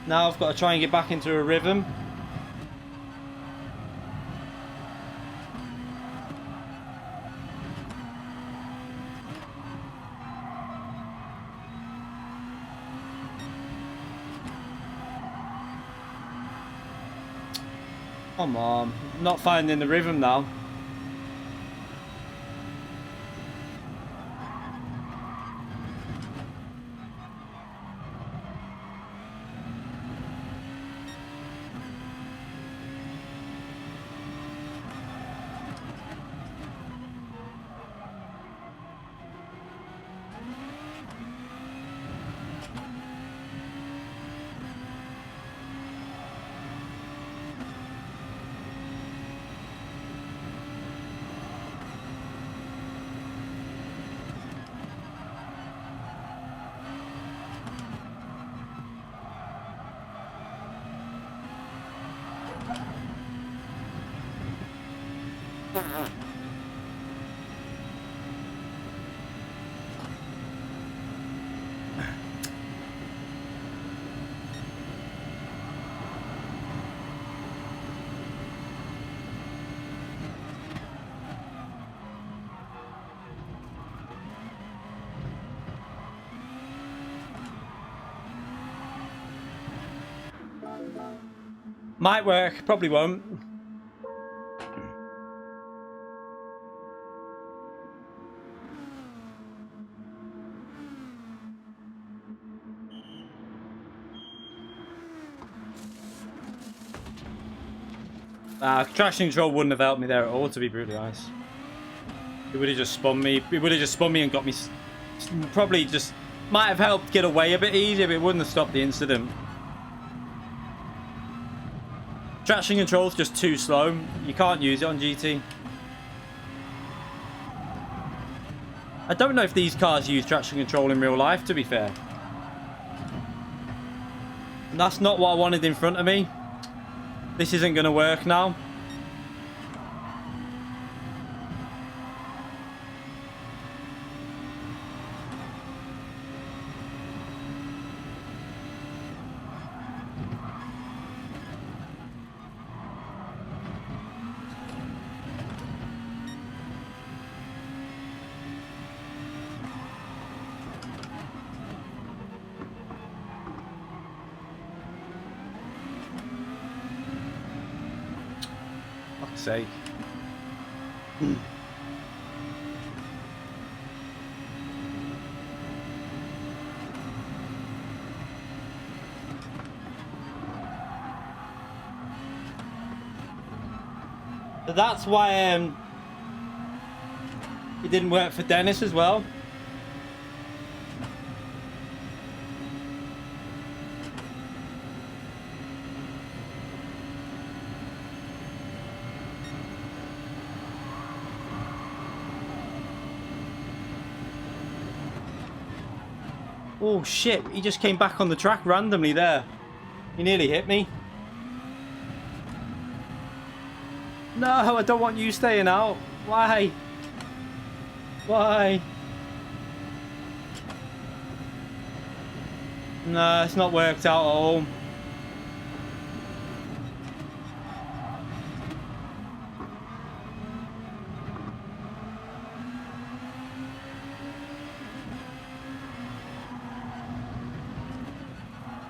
Speaker 2: Now I've got to try and get back into a rhythm. Come on, not finding the rhythm now. Might work, probably won't. Traction control wouldn't have helped me there at all, to be brutally honest. It would have just spun me. It would have just spun me and got me. Probably just might have helped get away a bit easier, but it wouldn't have stopped the incident. Traction control's just too slow. You can't use it on GT. I don't know if these cars use traction control in real life, to be fair. And that's not what I wanted in front of me. This isn't going to work now. Sake. So that's why it didn't work for Dennis as well. Oh shit, he just came back on the track randomly there. He nearly hit me. No, I don't want you staying out. Why? Why? No, it's not worked out at all.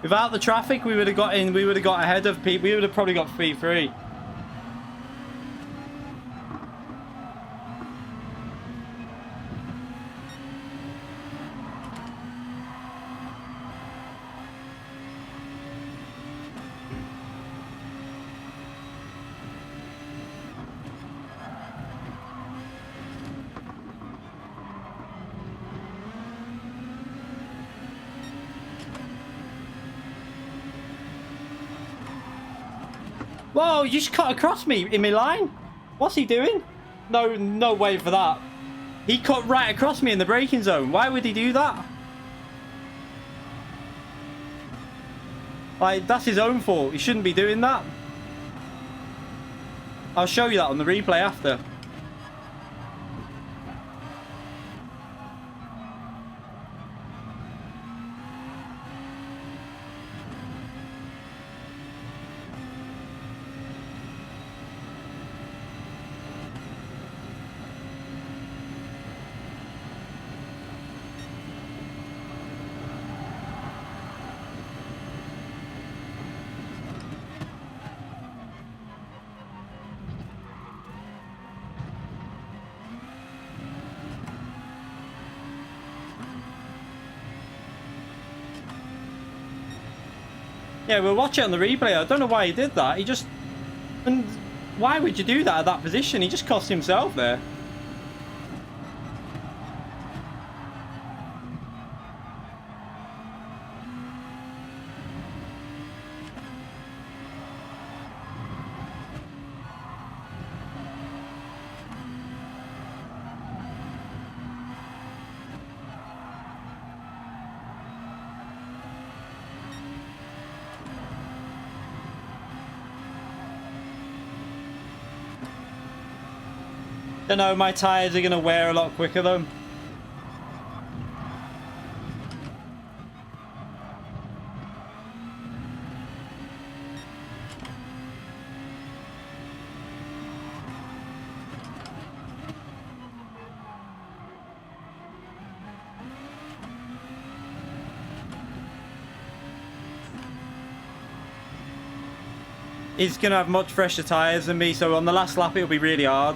Speaker 2: Without the traffic, we would have got in. We would have got ahead of people. We would have probably got P3. Whoa, you just cut across me in my line. What's he doing? No, no way for that. He cut right across me in the braking zone. Why would he do that? Like, that's his own fault. He shouldn't be doing that. I'll show you that on the replay after. Yeah, we'll watch it on the replay. I don't know why he did that. He just... And why would you do that at that position? He just cost himself there. Don't know, my tyres are going to wear a lot quicker though. He's going to have much fresher tyres than me, so on the last lap it'll be really hard.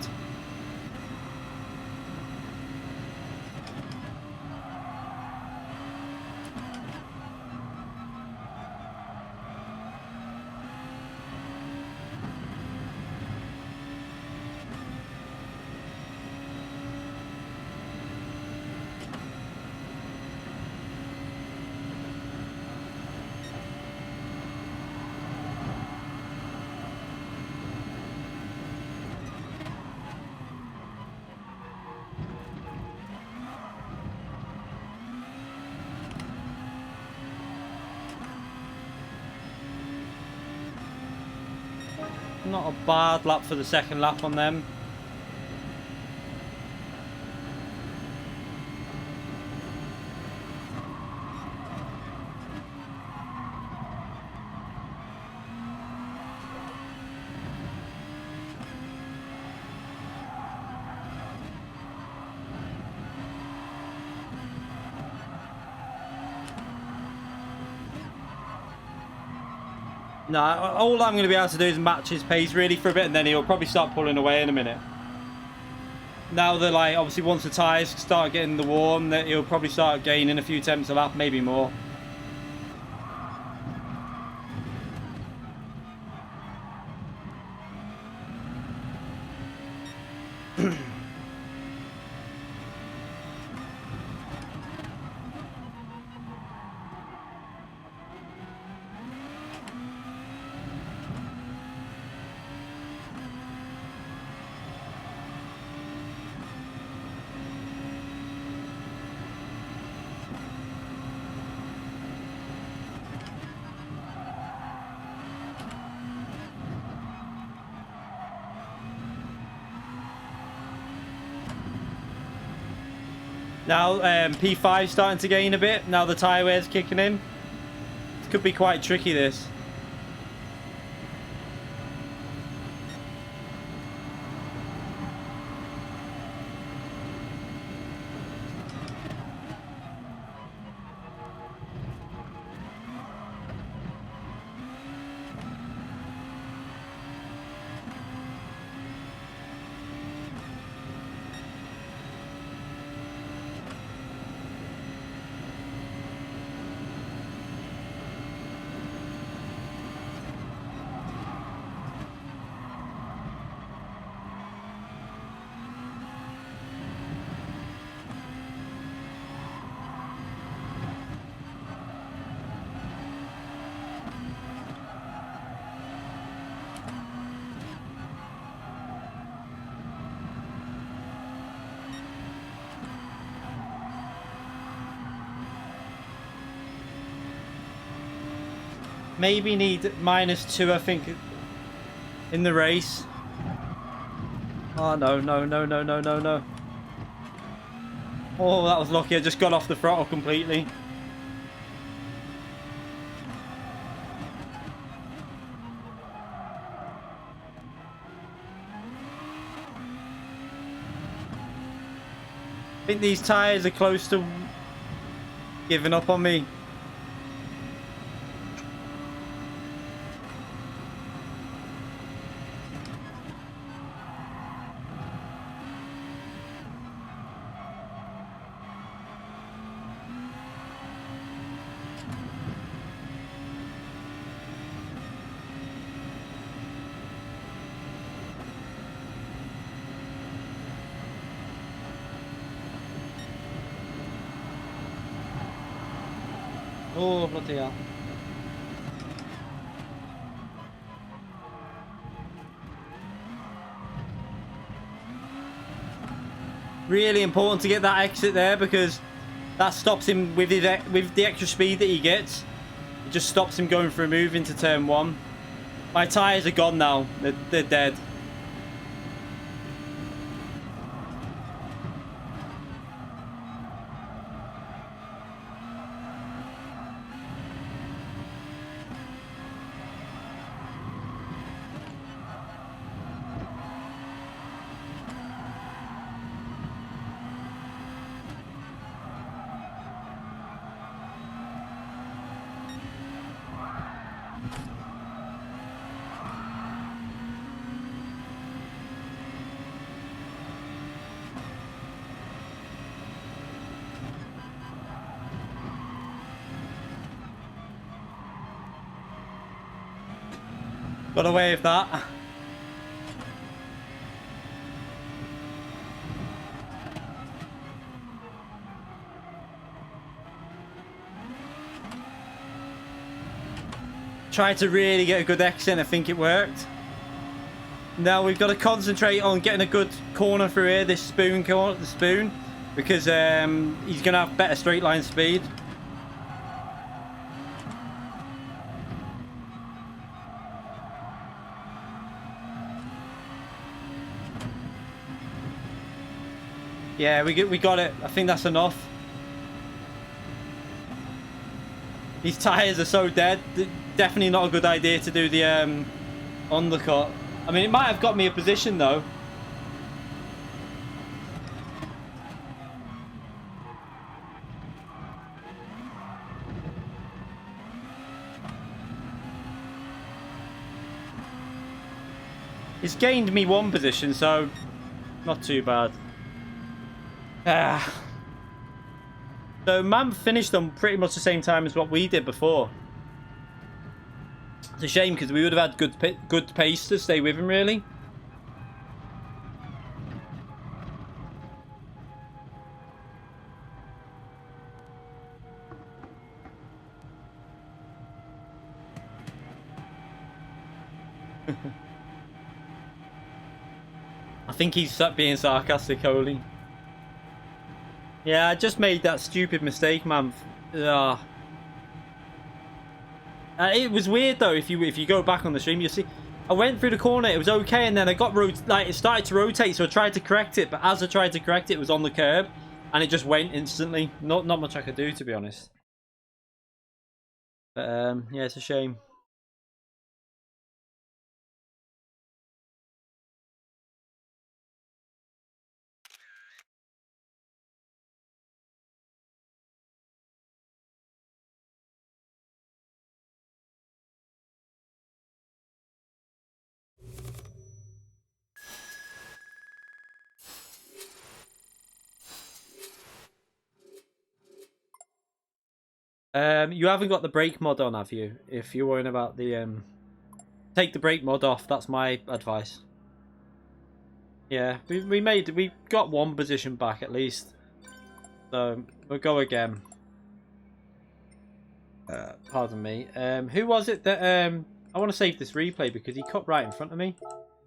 Speaker 2: Not a bad lap for the second lap on them. No, all I'm going to be able to do is match his pace really for a bit, and then he'll probably start pulling away in a minute. Now that, like, obviously once the tyres start getting the warm, that he'll probably start gaining a few tenths a lap, maybe more. Now P5 starting to gain a bit. Now the tyre wear's kicking in. This could be quite tricky, this. Maybe need -2, I think, in the race. Oh, no, no, no, no, no, no, no. Oh, that was lucky. I just got off the throttle completely. I think these tyres are close to giving up on me. Oh, bloody hell. Really important to get that exit there because that stops him with the extra speed that he gets. It just stops him going for a move into turn 1. My tyres are gone now. They're dead. Got away with that. Tried to really get a good exit. I think it worked. Now we've got to concentrate on getting a good corner through here. This spoon corner, the spoon, because he's going to have better straight line speed. Yeah, we got it. I think that's enough. These tyres are so dead. Definitely not a good idea to do the undercut. I mean, it might have got me a position though. It's gained me 1 position, so not too bad. So Man finished on pretty much the same time as what we did before. It's a shame because we would have had good pace to stay with him, really. I think he's being sarcastic, Holy. Yeah, I just made that stupid mistake, man. It was weird though. If you go back on the stream, you see, I went through the corner. It was okay, and then I got it started to rotate. So I tried to correct it, but as I tried to correct it, it was on the curb, and it just went instantly. Not much I could do, to be honest. But yeah, it's a shame. You haven't got the brake mod on, have you? If you're worrying about the take the brake mod off. That's my advice. Yeah, we got 1 position back at least. So we'll go again. Pardon me. Who was it that I want to save this replay because he cut right in front of me.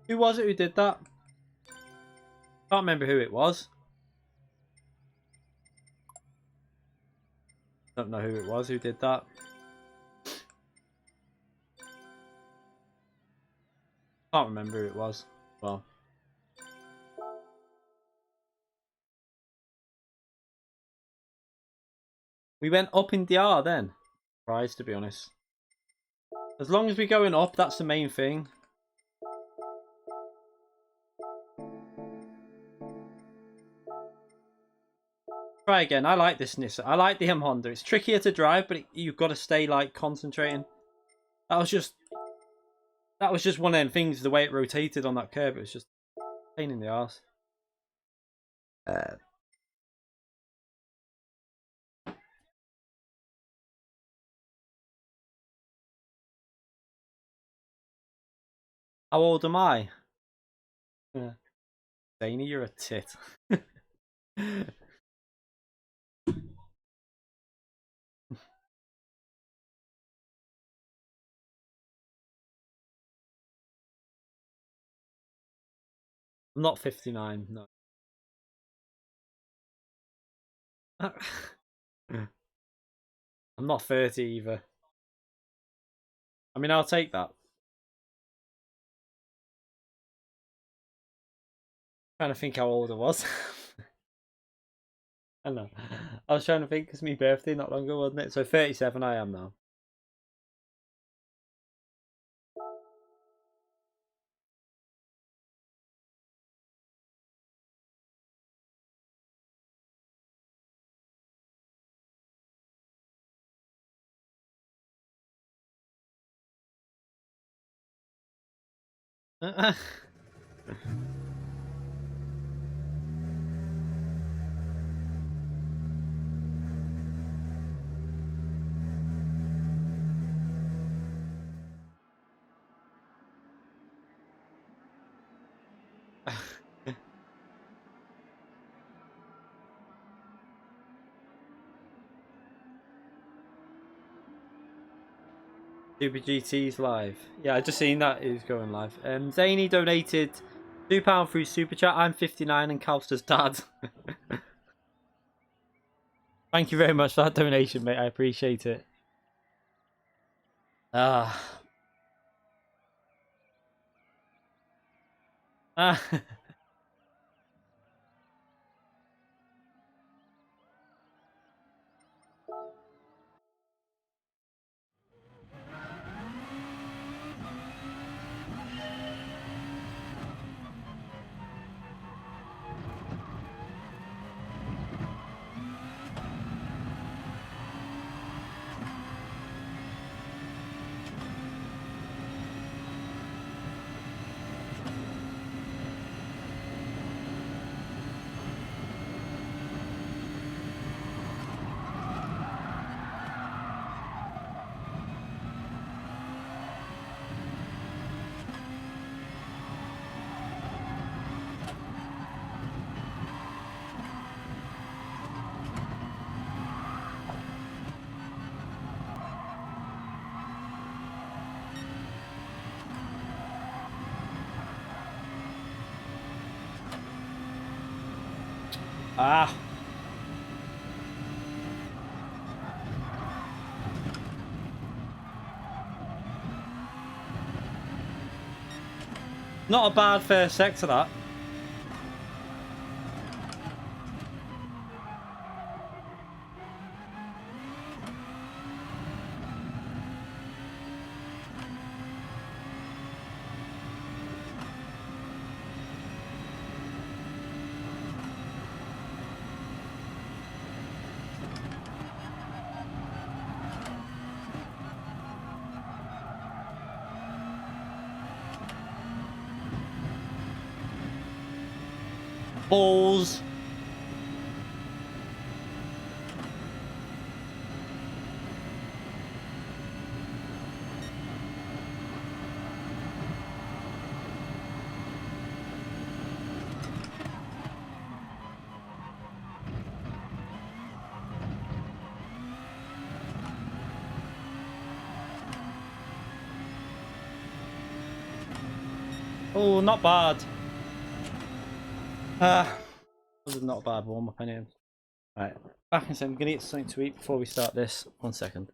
Speaker 2: Who was it who did that? Can't remember who it was. Don't know who it was who did that. Can't remember who it was. Well, we went up in DR then. Surprised, to be honest. As long as we're going up, that's the main thing. Try again. I like this Nissan. I like the M Honda. It's trickier to drive, but you've got to stay like concentrating. That was just one of them things. The way it rotated on that curve, it was just a pain in the arse. How old am I? Yeah. Zany, you're a tit. I'm not 59, no. I'm not 30 either. I mean, I'll take that. Trying to think how old I was. I know. I was trying to think because my birthday not long ago, wasn't it? So 37 I am now. Super GT's live. Yeah, I just seen that is going live. Zany donated £2 through Super Chat. I'm 59 and Calster's dad. Thank you very much for that donation, mate. I appreciate it. Ah. Ah. Ah. Not a bad first sector, that. Balls. Oh, not bad. This is not a bad warm up anyway. Right, back in a second. I'm gonna get something to eat before we start this. 1 second.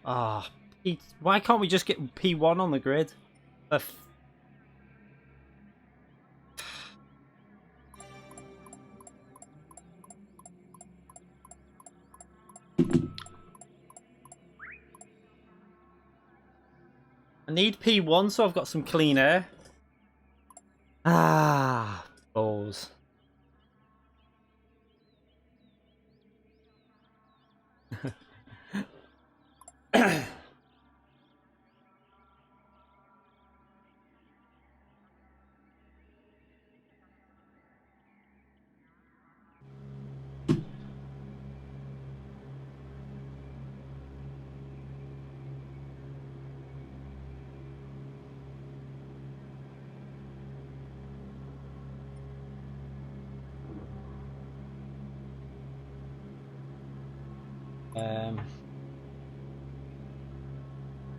Speaker 2: Ah, why can't we just get P1 on the grid? I need P1 so I've got some clean air. Ah, balls.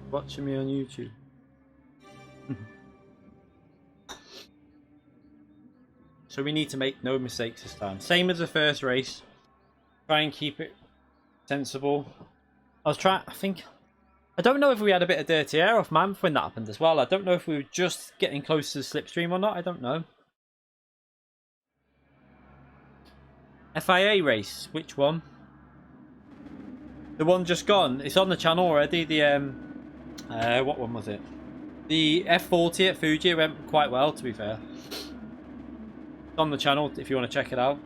Speaker 2: Watching me on YouTube. So we need to make no mistakes this time. Same as the first race. Try and keep it sensible. I don't know if we had a bit of dirty air off Mammoth when that happened as well. I don't know if we were just getting close to the slipstream or not. I don't know. FIA race. Which one? The one just gone. It's on the channel already. The what one was it? The F40 at Fuji. It went quite well, to be fair. It's on the channel if you want to check it out.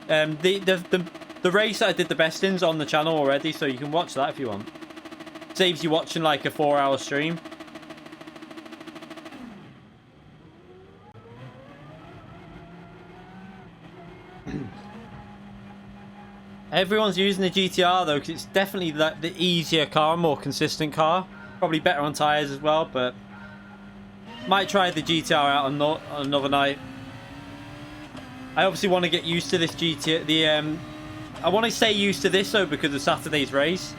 Speaker 2: The race that I did the best in's on the channel already, so you can watch that if you want. Saves you watching like a 4-hour stream. Everyone's using the GTR though, because it's definitely the easier car, more consistent car. Probably better on tyres as well, but might try the GTR out on another night. I obviously want to get used to this GTR. I want to stay used to this though because of Saturday's race.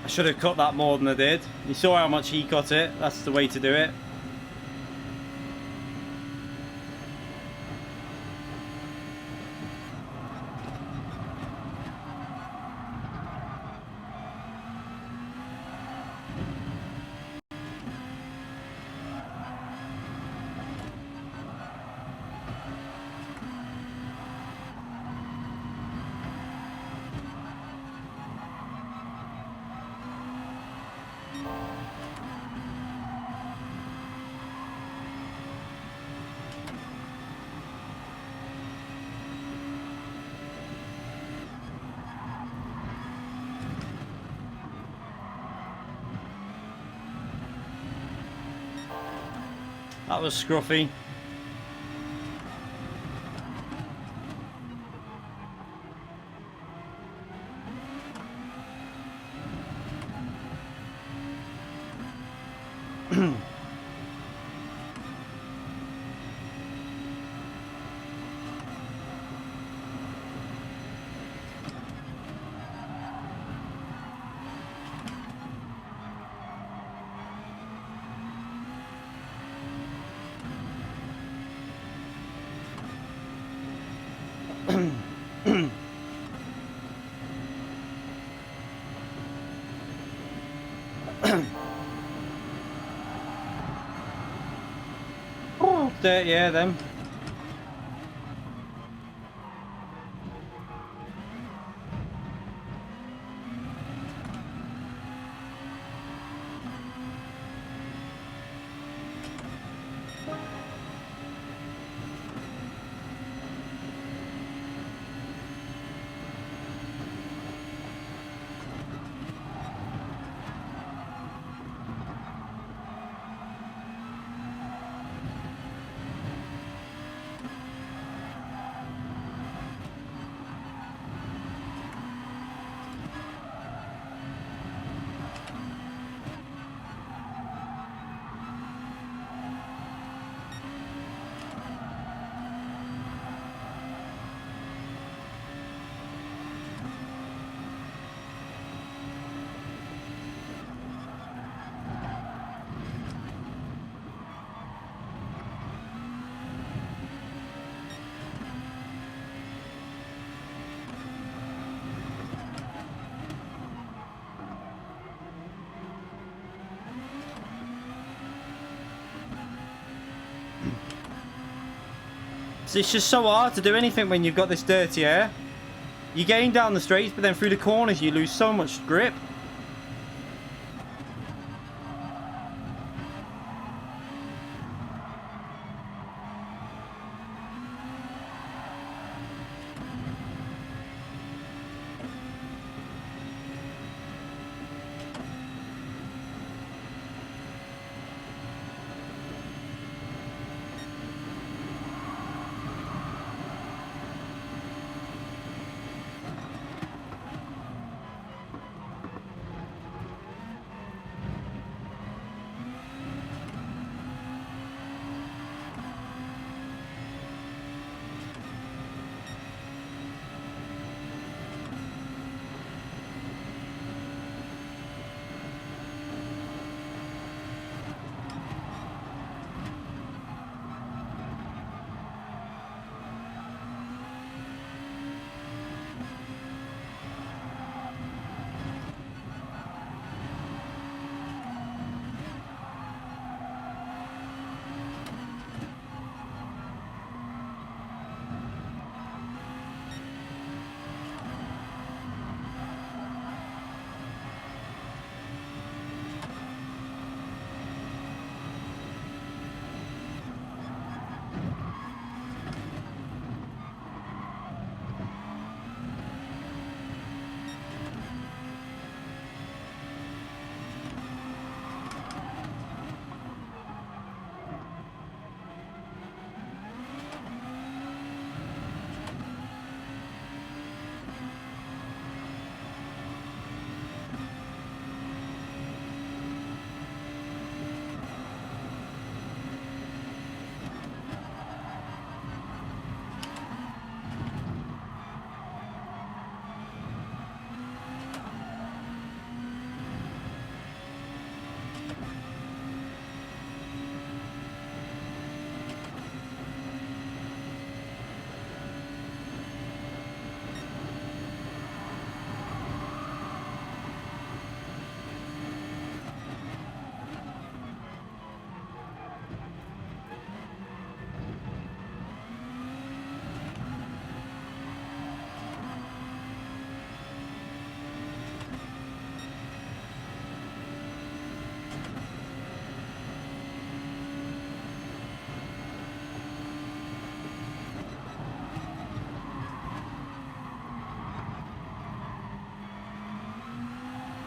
Speaker 2: I should have cut that more than I did. You saw how much he cut it. That's the way to do it. That was scruffy. Oh, yeah, them. It's just so hard to do anything when you've got this dirty air. You gain down the straights, but then through the corners you lose so much grip.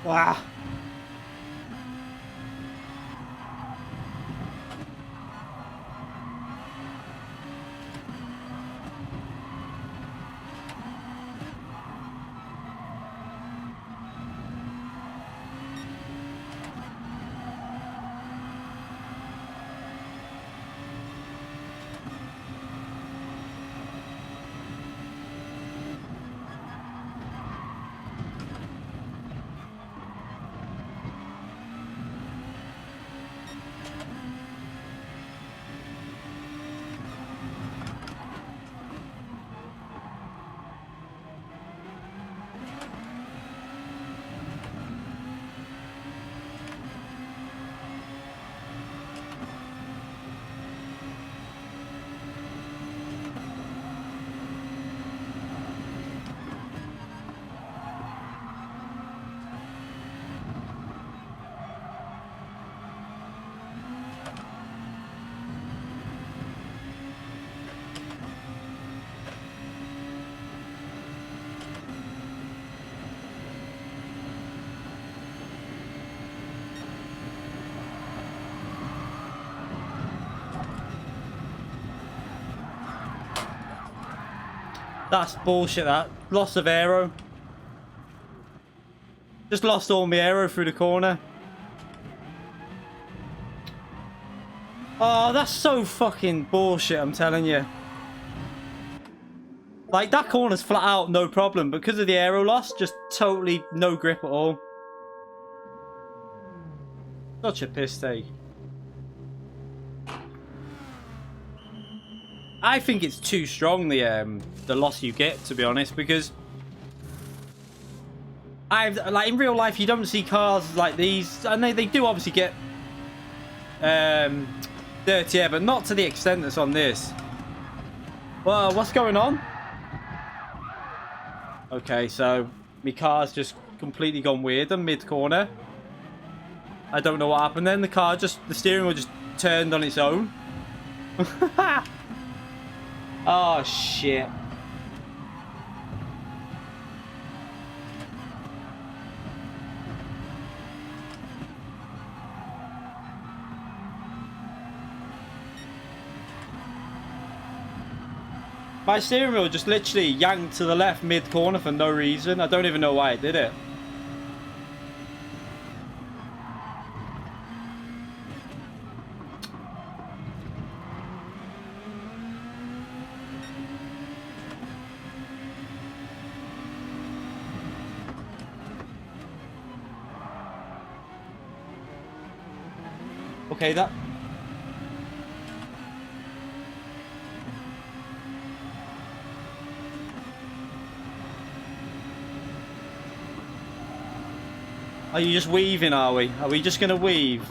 Speaker 2: Wow. That's bullshit, that. Loss of aero. Just lost all my aero through the corner. Oh, that's so fucking bullshit, I'm telling you. Like, that corner's flat out, no problem. Because of the aero loss, just totally no grip at all. Such a piss take. I think it's too strong, the loss you get, to be honest, because like in real life you don't see cars like these, and they do obviously get dirty air, but not to the extent that's on this. Well, what's going on? Okay, so my car's just completely gone weird in mid-corner. I don't know what happened then. The steering wheel just turned on its own. Oh, shit. My steering wheel just literally yanked to the left mid-corner for no reason. I don't even know why it did it. Okay, that... Are you just weaving, are we? Are we just going to weave?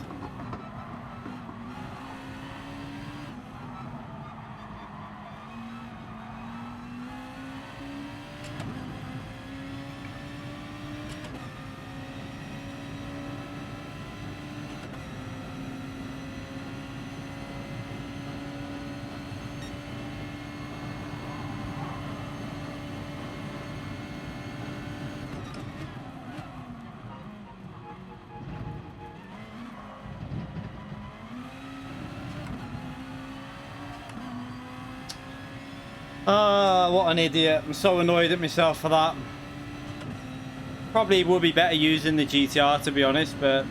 Speaker 2: What an idiot. I'm so annoyed at myself for that. Probably would be better using the GTR, to be honest, but...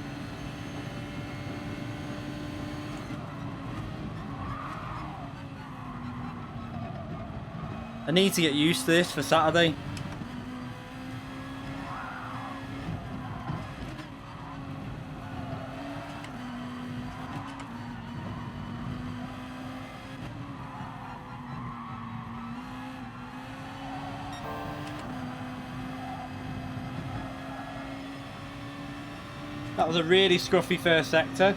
Speaker 2: I need to get used to this for Saturday. That was a really scruffy first sector.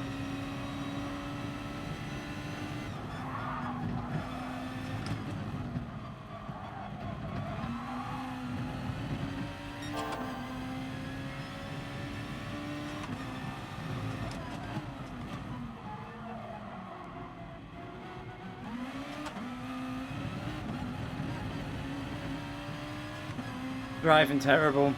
Speaker 2: Driving terrible.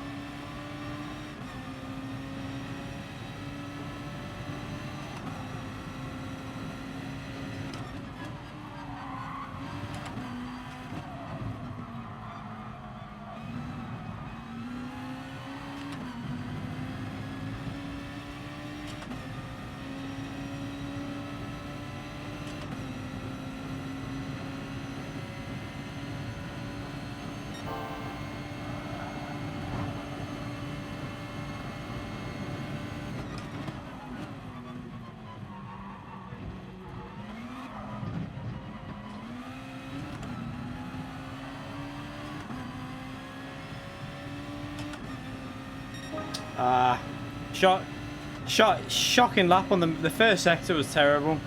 Speaker 2: Shocking lap on the first sector was terrible.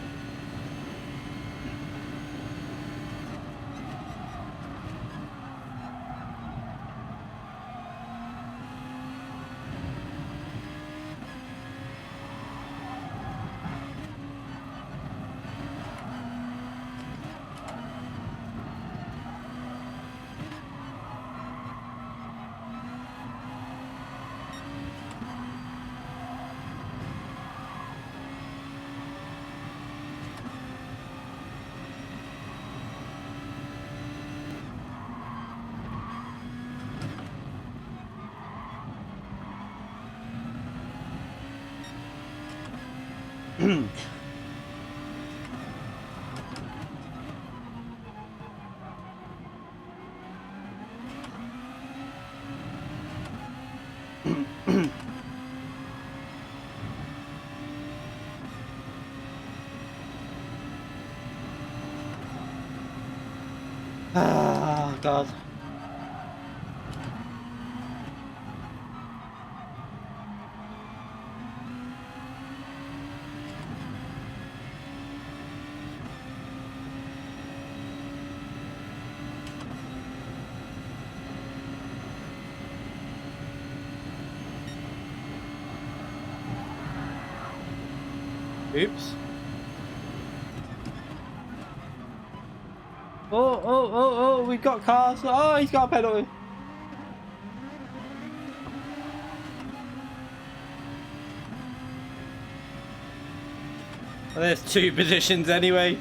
Speaker 2: Ah, God. Oops. Oh, we've got cars. Oh, he's got a penalty. Well, there's 2 positions anyway.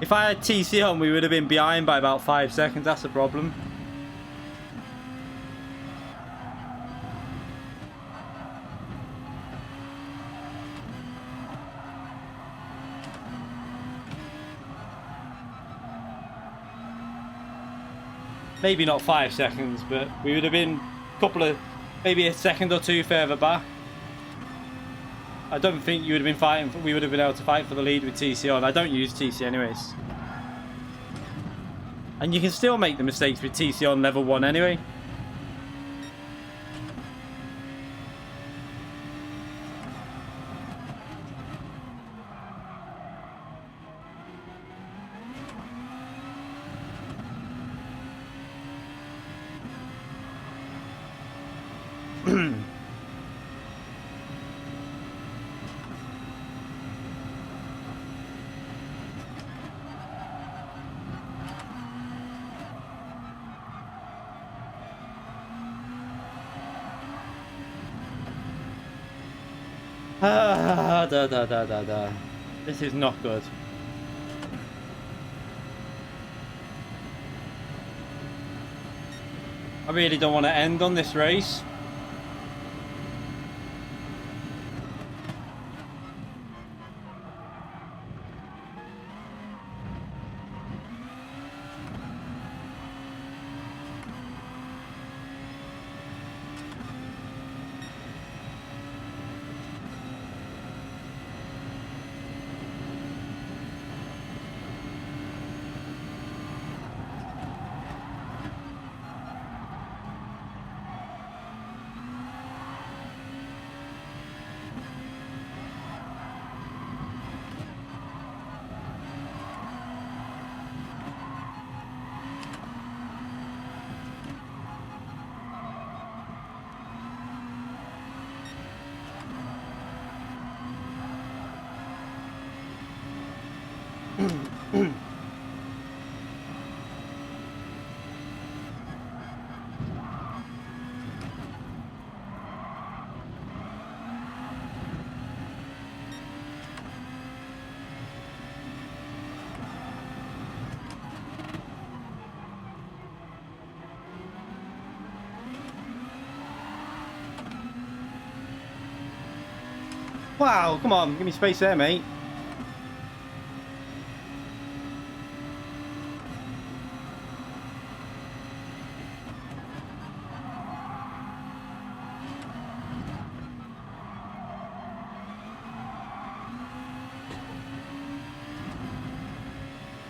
Speaker 2: If I had TC on, we would have been behind by about 5 seconds. That's the problem. Maybe not 5 seconds, but we would have been a couple of, maybe a second or 2 further back. I don't think you would have been fighting. We would have been able to fight for the lead with TC on. I don't use TC anyways. And you can still make the mistakes with TC on level 1 anyway. This is not good. I really don't want to end on this race. Wow, come on, give me space there, mate.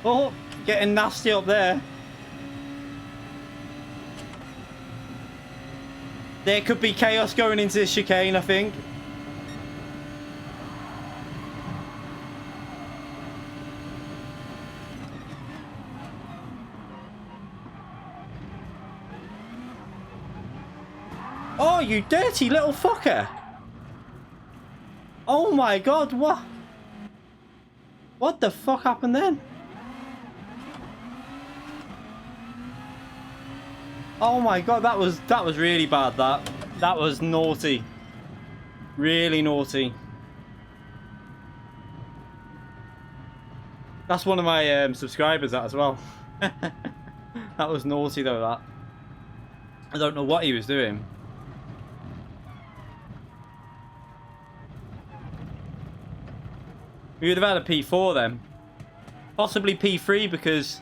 Speaker 2: Oh, getting nasty up there. There could be chaos going into the chicane, I think. Oh, you dirty little fucker. Oh my God, what? What the fuck happened then? Oh my God, that was really bad. That was naughty. Really naughty. That's one of my subscribers, that as well. That was naughty though, that. I don't know what he was doing. We would have had a P4 then. Possibly P3 because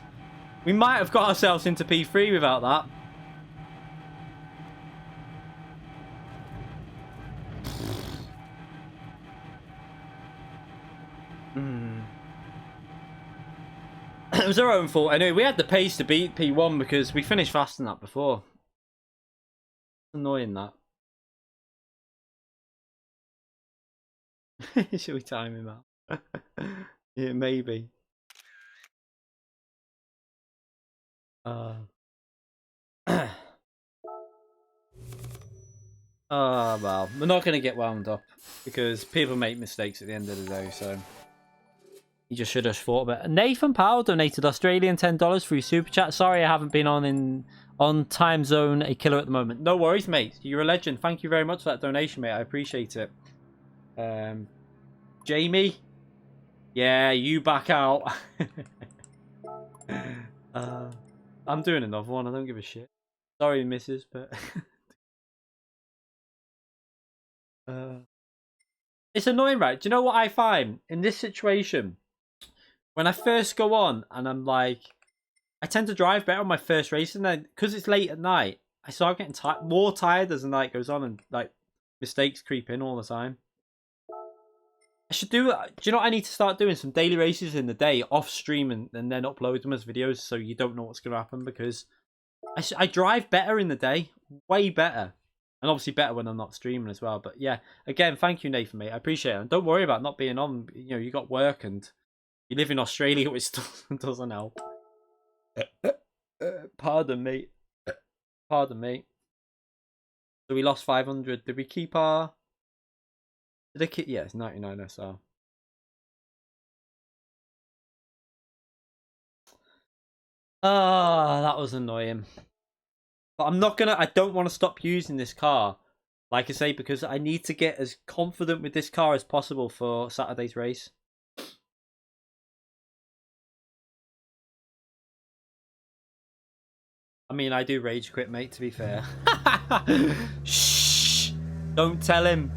Speaker 2: we might have got ourselves into P3 without that. It was our own fault. Anyway, we had the pace to beat P1 because we finished faster than that before. Annoying that. Should we time him out? Yeah, maybe. Oh well, we're not going to get wound up because people make mistakes at the end of the day, so you just should have thought about it. Nathan Powell donated Australian $10 through Super Chat. Sorry I haven't been on time zone a killer at the moment. No worries, mate. You're a legend. Thank you very much for that donation, mate. I appreciate it. Jamie? Yeah, you back out. I'm doing another one. I don't give a shit. Sorry, missus, but... It's annoying, right? Do you know what I find in this situation? When I first go on and I'm like, I tend to drive better on my first race, and then because it's late at night, I start getting more tired as the night goes on, and like mistakes creep in all the time. I should do you know what I need to start doing? Some daily races in the day off stream and then upload them as videos so you don't know what's going to happen, because I drive better in the day, way better. And obviously better when I'm not streaming as well. But yeah, again, thank you, Nathan, mate. I appreciate it. And don't worry about not being on. You know, you got work and you live in Australia, which doesn't help. Pardon me. Pardon me. So we lost 500. Did we keep our... Did I keep... Yeah, it's 99 SR. Ah, that was annoying. But I'm not gonna... I don't want to stop using this car. Like I say, because I need to get as confident with this car as possible for Saturday's race. I mean, I do rage quit, mate, to be fair. Shh! Don't tell him.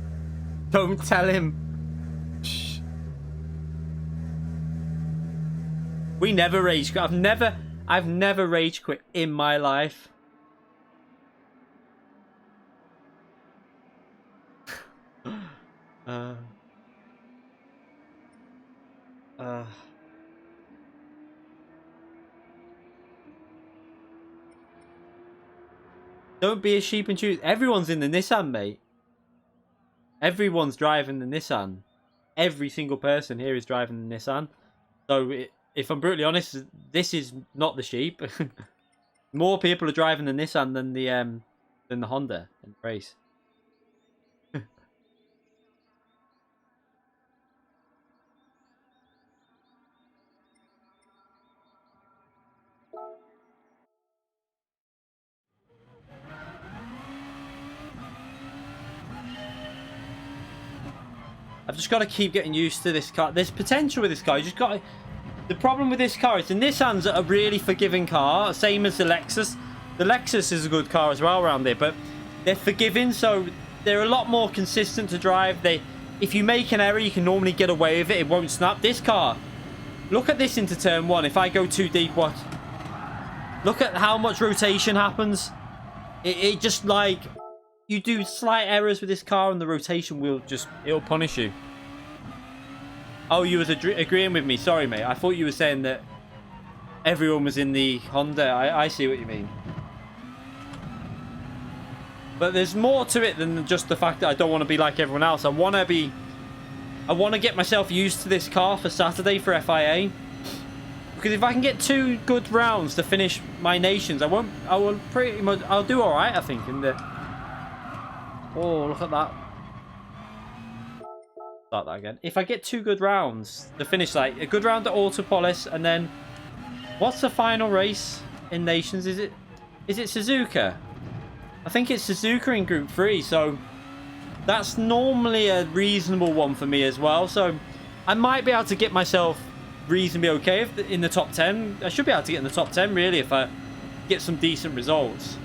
Speaker 2: Don't tell him. Shh. We never rage quit. I've never rage quit in my life. Don't be a sheep and choose. Everyone's in the Nissan, mate. Everyone's driving the Nissan. Every single person here is driving the Nissan. So, if I'm brutally honest, this is not the sheep. More people are driving the Nissan than the Honda in the race. I've just got to keep getting used to this car. There's potential with this car. You just got to... The problem with this car is the Nissan's a really forgiving car, same as the Lexus. The Lexus is a good car as well around there, but they're forgiving, so they're a lot more consistent to drive. If you make an error, you can normally get away with it. It won't snap. This car, look at this into turn one. If I go too deep, what? Look at how much rotation happens. It just like... You do slight errors with this car and the rotation will just... It'll punish you. Oh, you was agreeing with me. Sorry, mate. I thought you were saying that everyone was in the Honda. I see what you mean. But there's more to it than just the fact that I don't want to be like everyone else. I want to get myself used to this car for Saturday for FIA. Because if I can get 2 good rounds to finish my nations, I'll do alright, I think, in the... Oh, look at that. Start that again. If I get 2 good rounds to finish, like a good round at Autopolis, and then what's the final race in Nations? Is it Suzuka? I think it's Suzuka in Group 3, so that's normally a reasonable one for me as well. So I might be able to get myself reasonably okay in the top 10. I should be able to get in the top 10 really if I get some decent results.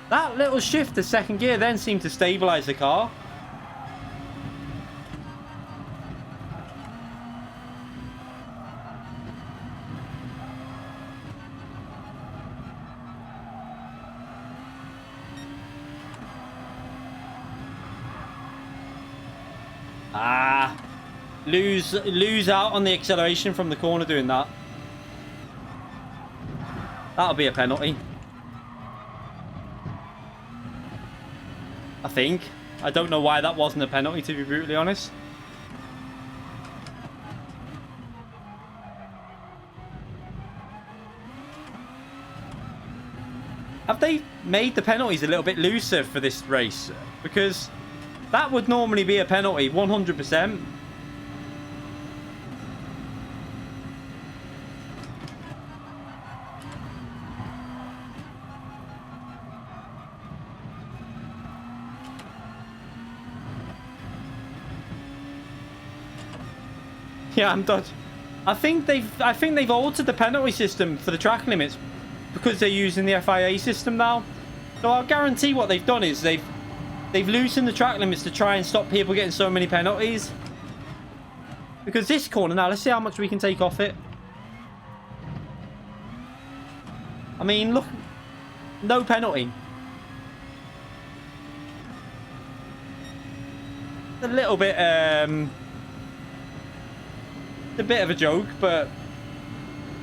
Speaker 2: That little shift to second gear then seemed to stabilize the car. Lose out on the acceleration from the corner doing that. That'll be a penalty. I think. I don't know why that wasn't a penalty, to be brutally honest. Have they made the penalties a little bit looser for this race? Because that would normally be a penalty, 100%. Yeah, I'm dodging. I think they've altered the penalty system for the track limits because they're using the FIA system now. So I'll guarantee what they've done is they've loosened the track limits to try and stop people getting so many penalties. Because this corner now, let's see how much we can take off it. I mean, look, no penalty. A little bit, a bit of a joke, but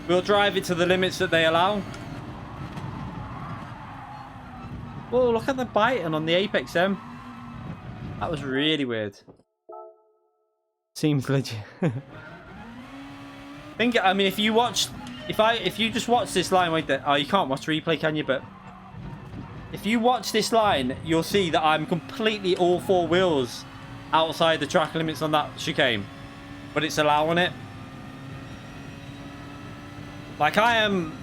Speaker 2: we'll drive it to the limits that they allow. Whoa, look at the biting on the Apex M. That was really weird. Seems legit. I mean, if you just watch this line right there. Oh, you can't watch replay, can you? But if you watch this line, you'll see that I'm completely all four wheels outside the track limits on that chicane. But it's allowing it. Like, I am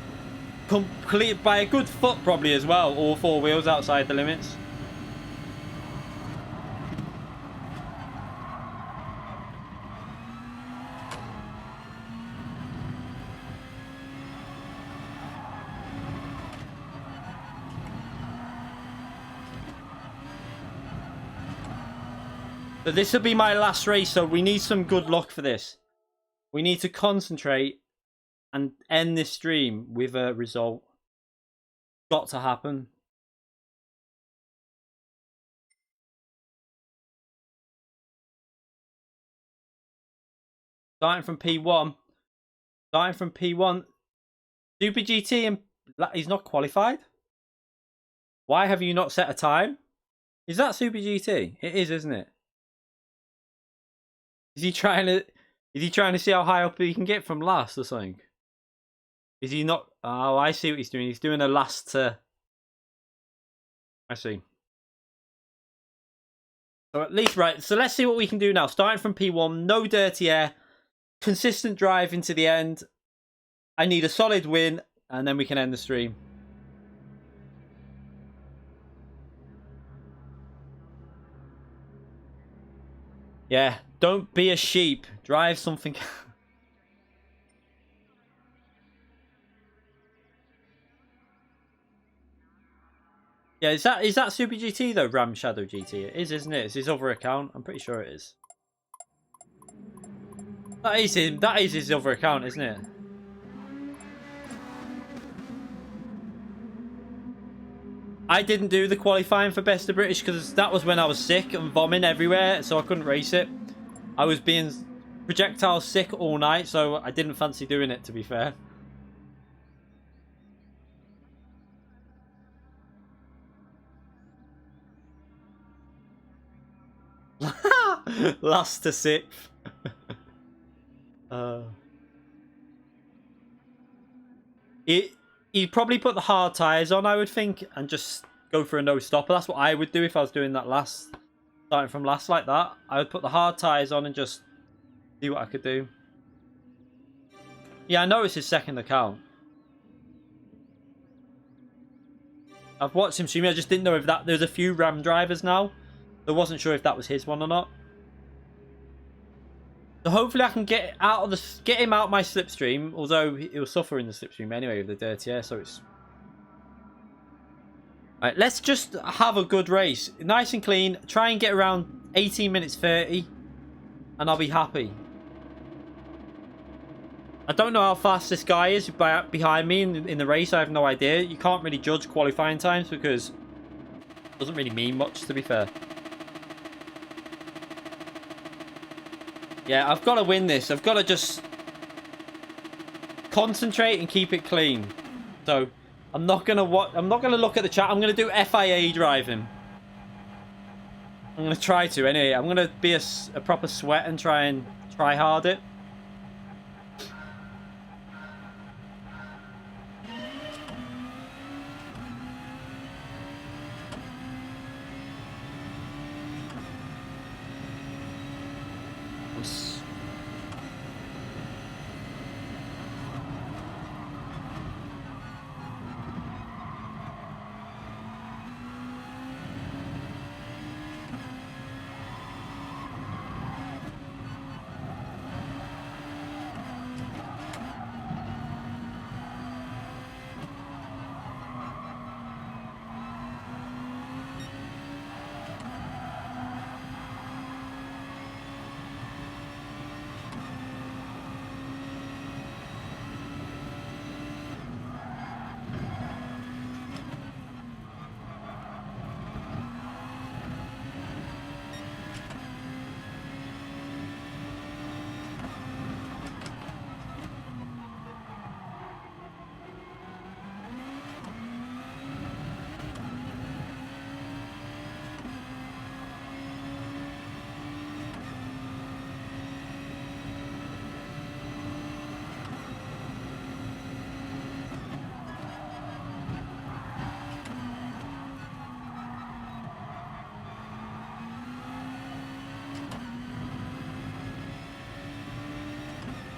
Speaker 2: complete by a good foot probably as well, all four wheels outside the limits. So this will be my last race, so we need some good luck for this. We need to concentrate and end this stream with a result. Got to happen. Starting from P1. Starting from P1. Super GT, and he's not qualified? Why have you not set a time? Is that Super GT? It is, isn't it? Is he trying to see how high up he can get from last or something? Is he not? Oh, I see what he's doing. He's doing a last to... I see. So at least, right. So let's see what we can do now. Starting from P1, no dirty air. Consistent drive into the end. I need a solid win, and then we can end the stream. Yeah, don't be a sheep. Drive something... Yeah, is that Super GT though? Ram Shadow GT. It is, isn't it? It's his other account. I'm pretty sure it is. That is him. That is his other account, isn't it? I didn't do the qualifying for Best of British because that was when I was sick and vomiting everywhere, so I couldn't race it. I was being projectile sick all night, so I didn't fancy doing it, to be fair. Last to sixth. He'd probably put the hard tyres on, I would think, and just go for a no-stopper. That's what I would do if I was doing that last. Starting from last like that. I would put the hard tyres on and just see what I could do. Yeah, I know it's his second account. I've watched him stream. I just didn't know if that... There's a few Ram drivers now. I wasn't sure if that was his one or not. So hopefully I can get him out my slipstream, although he'll suffer in the slipstream anyway with the dirty air, so it's... Right, let's just have a good race. Nice and clean. Try and get around 18 minutes 30, and I'll be happy. I don't know how fast this guy is behind me in the race. I have no idea. You can't really judge qualifying times because it doesn't really mean much, to be fair. Yeah, I've got to win this. I've got to just concentrate and keep it clean. So I'm not gonna look at the chat. I'm gonna do FIA driving. I'm gonna try to anyway. I'm gonna be a proper sweat and try hard it.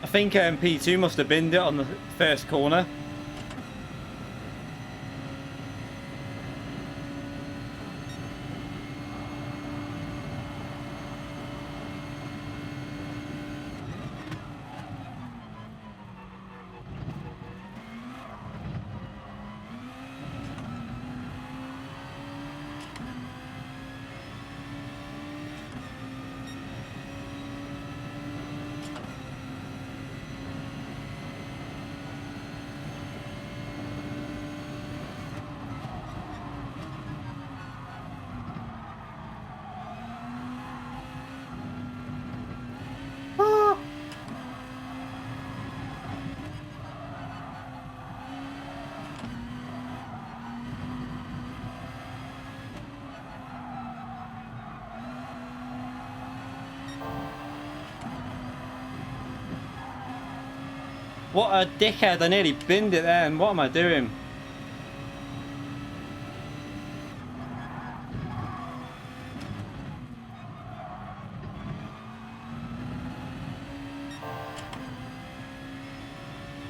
Speaker 2: I think P2 must have binned it on the first corner. What a dickhead, I nearly binned it then. What am I doing?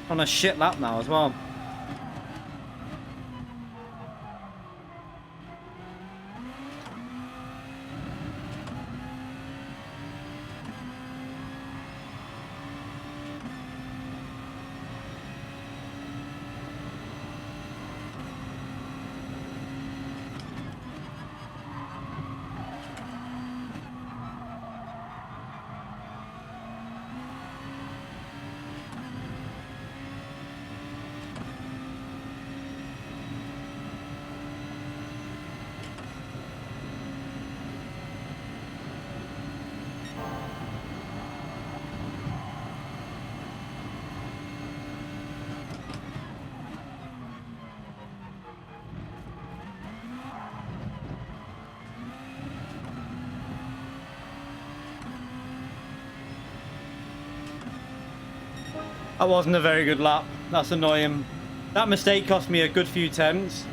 Speaker 2: On a shit lap now as well. That wasn't a very good lap. That's annoying. That mistake cost me a good few tenths.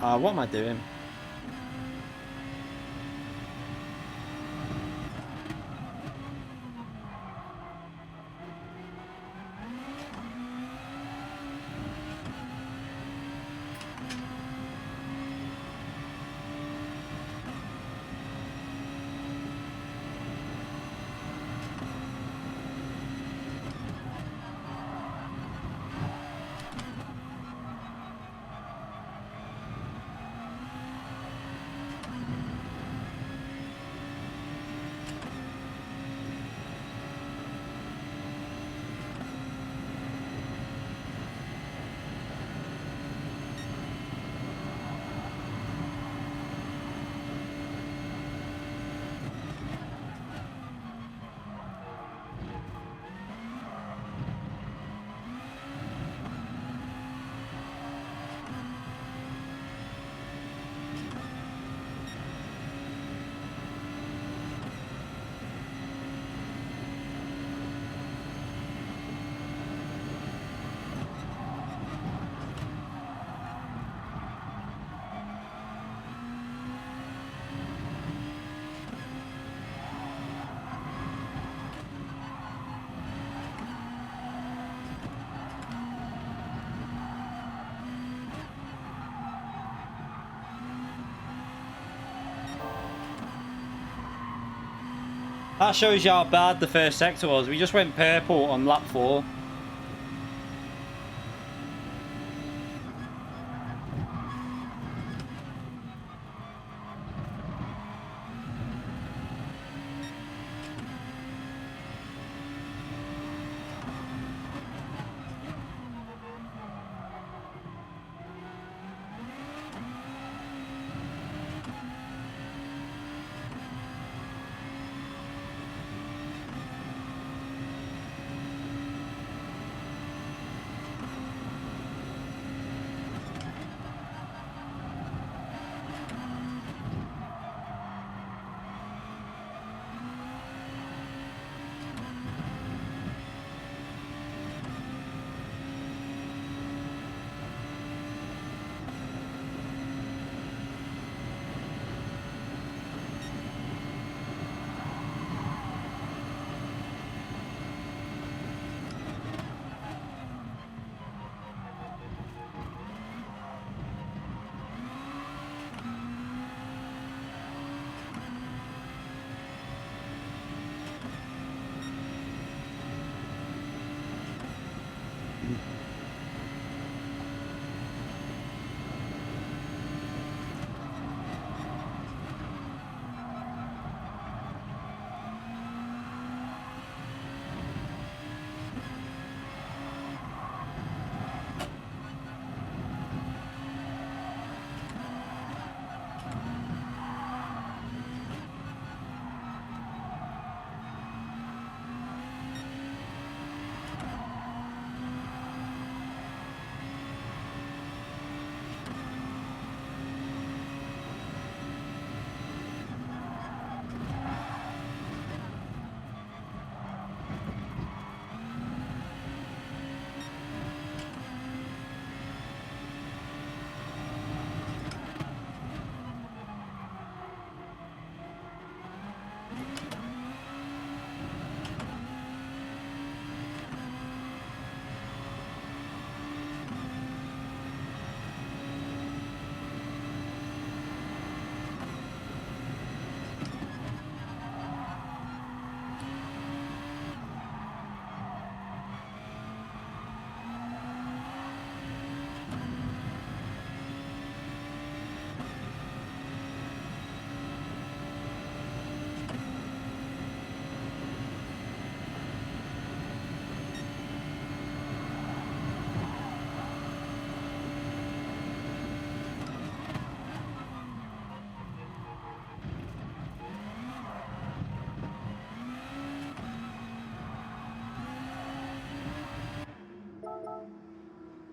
Speaker 2: What am I doing? That shows you how bad the first sector was. We just went purple on lap 4.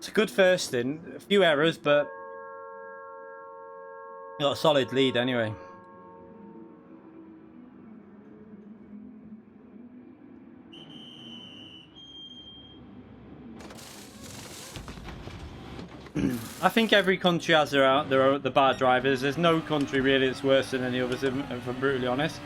Speaker 2: It's a good first stint. A few errors, but got a solid lead anyway. I think every country has the bad drivers. There's no country really that's worse than any others, if I'm brutally honest.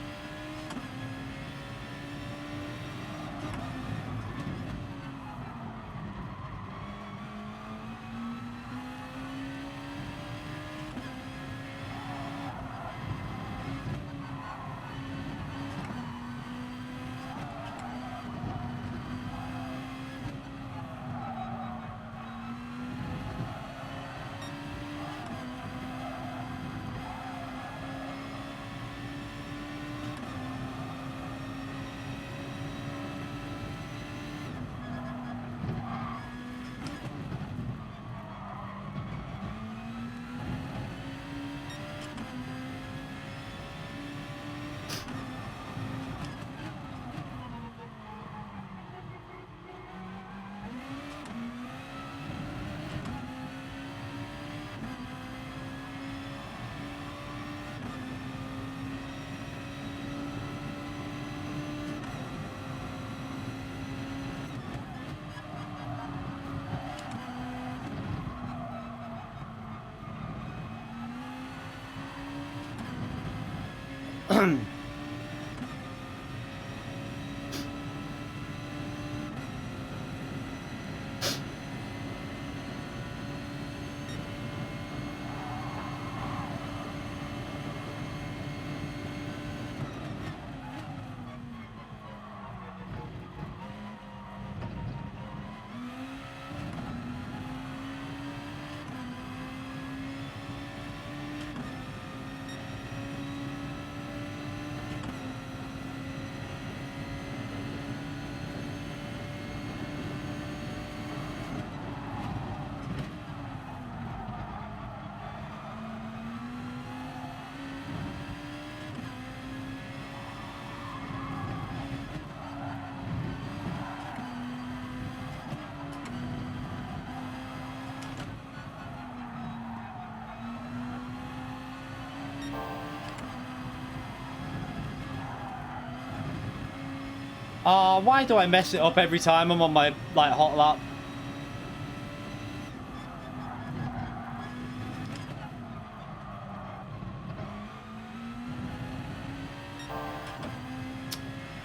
Speaker 2: Oh, why do I mess it up every time I'm on my, like, hot lap?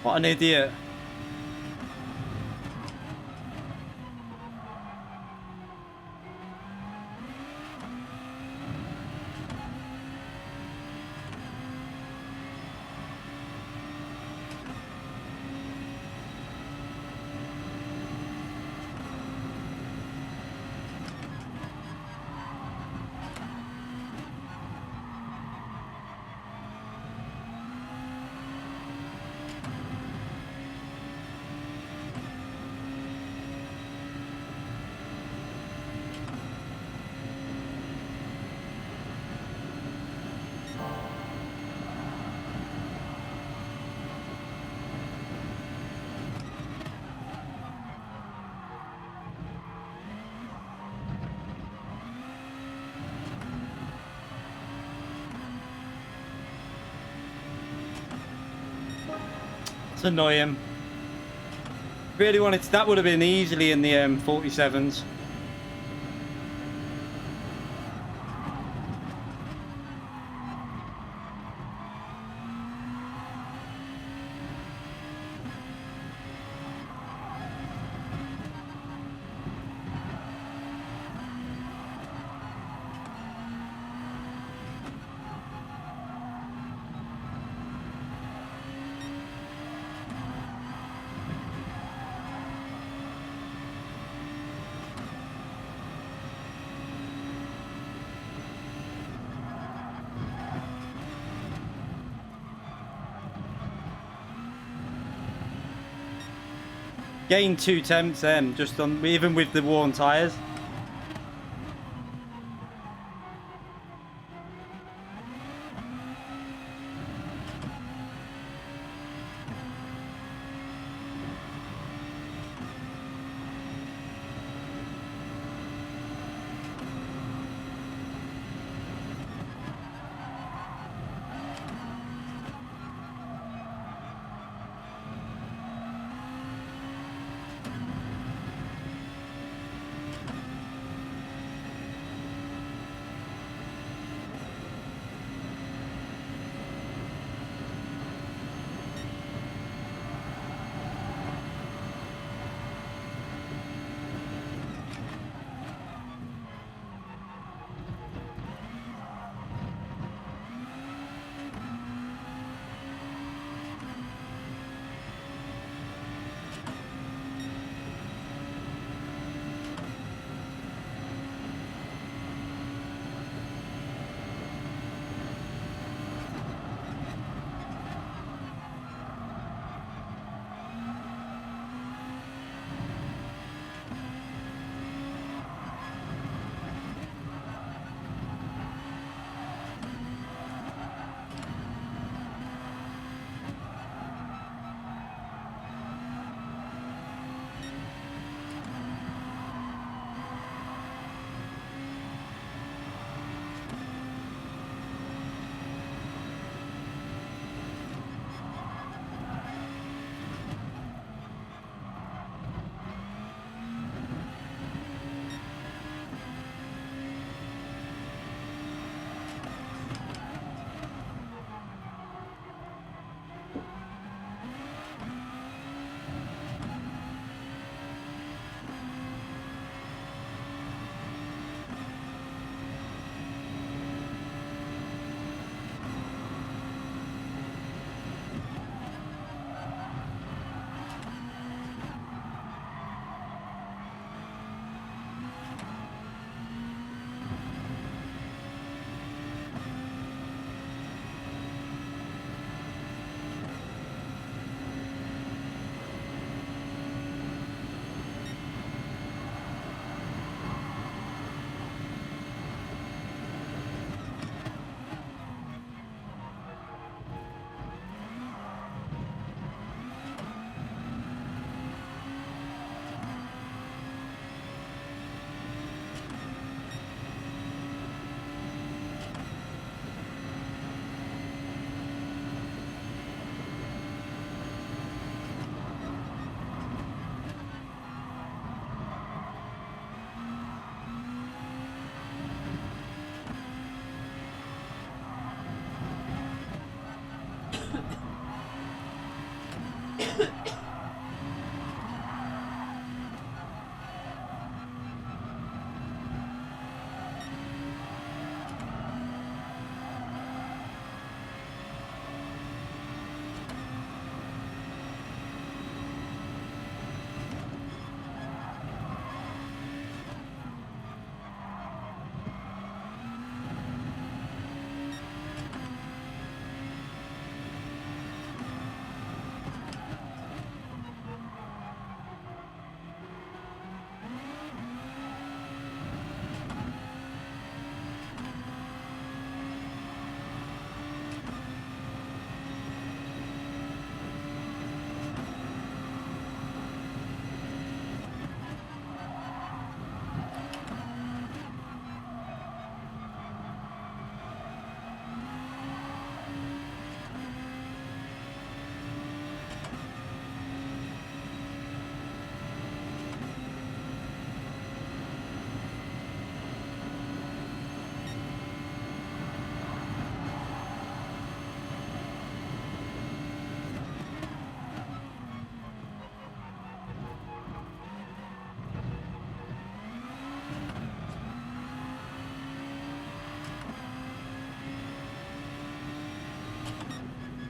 Speaker 2: What an idiot. It's annoying. Really wanted to, that would have been easily in the 47s. Gained 2 tenths just on, even with the worn tyres.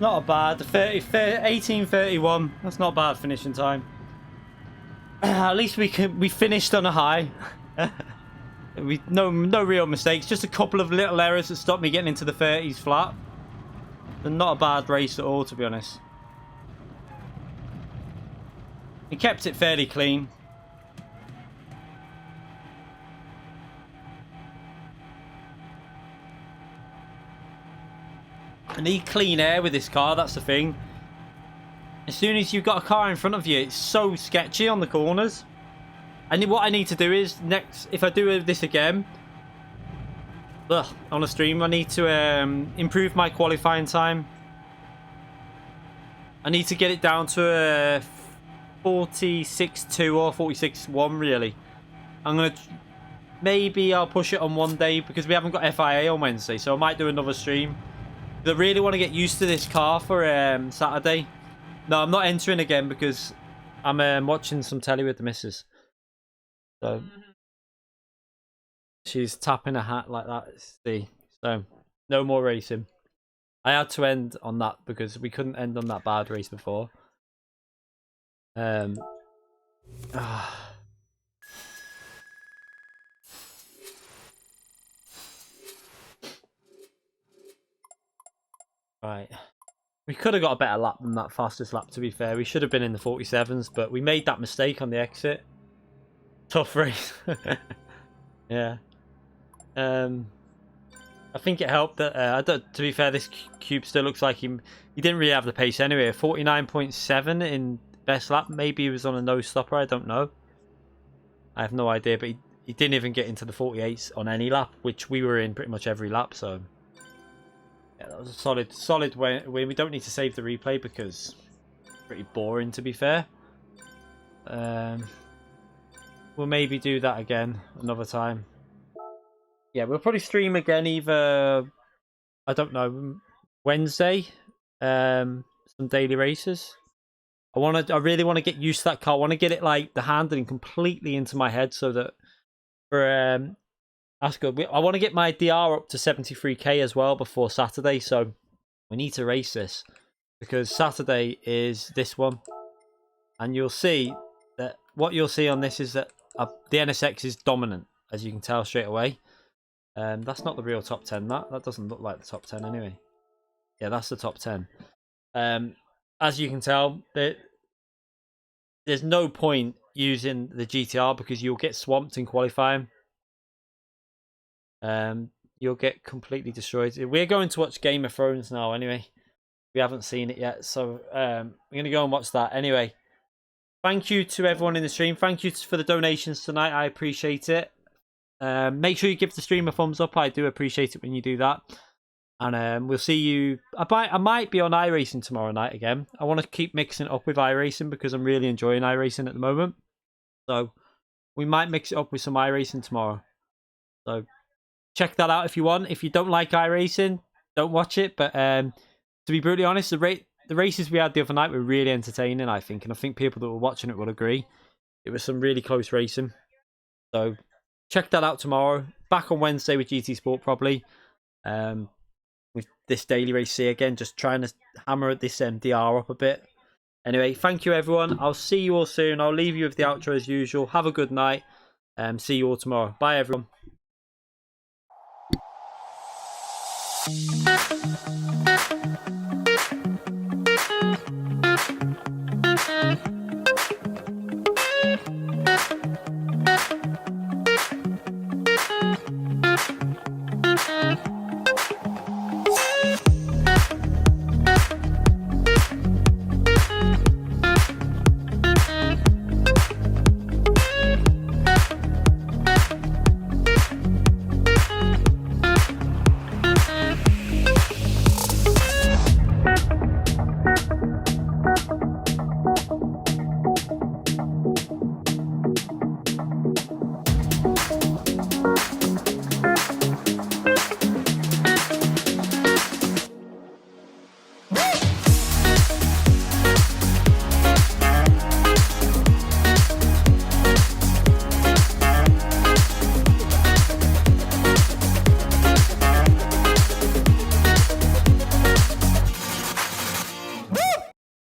Speaker 2: Not a bad. 18:31. That's not bad finishing time. At least we finished on a high. No real mistakes. Just a couple of little errors that stopped me getting into the 30s flat. And not a bad race at all, to be honest. He kept it fairly clean. I need clean air with this car, that's the thing. As soon as you've got a car in front of you, it's so sketchy on the corners. And what I need to do is, if I do this again, on a stream, I need to improve my qualifying time. I need to get it down to a 46.2 or 46.1, really. Maybe I'll push it on one day because we haven't got FIA on Wednesday, so I might do another stream. I really want to get used to this car for Saturday. No, I'm not entering again because I'm watching some telly with the missus. So she's tapping a hat like that. See, so no more racing. I had to end on that because we couldn't end on that bad race before. Right. We could have got a better lap than that fastest lap, to be fair. We should have been in the 47s, but we made that mistake on the exit. Tough race. Yeah. I think it helped that, to be fair, this cube still looks like he didn't really have the pace anyway. 49.7 in best lap. Maybe he was on a no stopper, I don't know. I have no idea, but he didn't even get into the 48s on any lap, which we were in pretty much every lap, so... Yeah, that was a solid win. We don't need to save the replay because it's pretty boring, to be fair. We'll maybe do that again another time. Yeah, we'll probably stream again either, I don't know, Wednesday. Some daily races. I really want to get used to that car. I want to get it like the handling completely into my head so that for that's good. I want to get my DR up to 73k as well before Saturday, so we need to race this because Saturday is this one, and you'll see that what you'll see on this is that the NSX is dominant, as you can tell straight away. That's not the real top 10. That doesn't look like the top 10 anyway. Yeah, that's the top 10. As you can tell, there's no point using the GTR because you'll get swamped in qualifying. You'll get completely destroyed. We're going to watch Game of Thrones now anyway. We haven't seen it yet, so we're going to go and watch that anyway. Thank you to everyone in the stream. Thank you for the donations tonight. I appreciate it. Make sure you give the stream a thumbs up. I do appreciate it when you do that. And we'll see you. I might be on iRacing tomorrow night again. I want to keep mixing it up with iRacing because I'm really enjoying iRacing at the moment. So we might mix it up with some iRacing tomorrow. So check that out if you want. If you don't like iRacing, don't watch it. But to be brutally honest, the races we had the other night were really entertaining, I think. And I think people that were watching it will agree. It was some really close racing. So check that out tomorrow. Back on Wednesday with GT Sport probably. With this daily race C again. Just trying to hammer this DR up a bit. Anyway, thank you everyone. I'll see you all soon. I'll leave you with the outro as usual. Have a good night. See you all tomorrow. Bye everyone.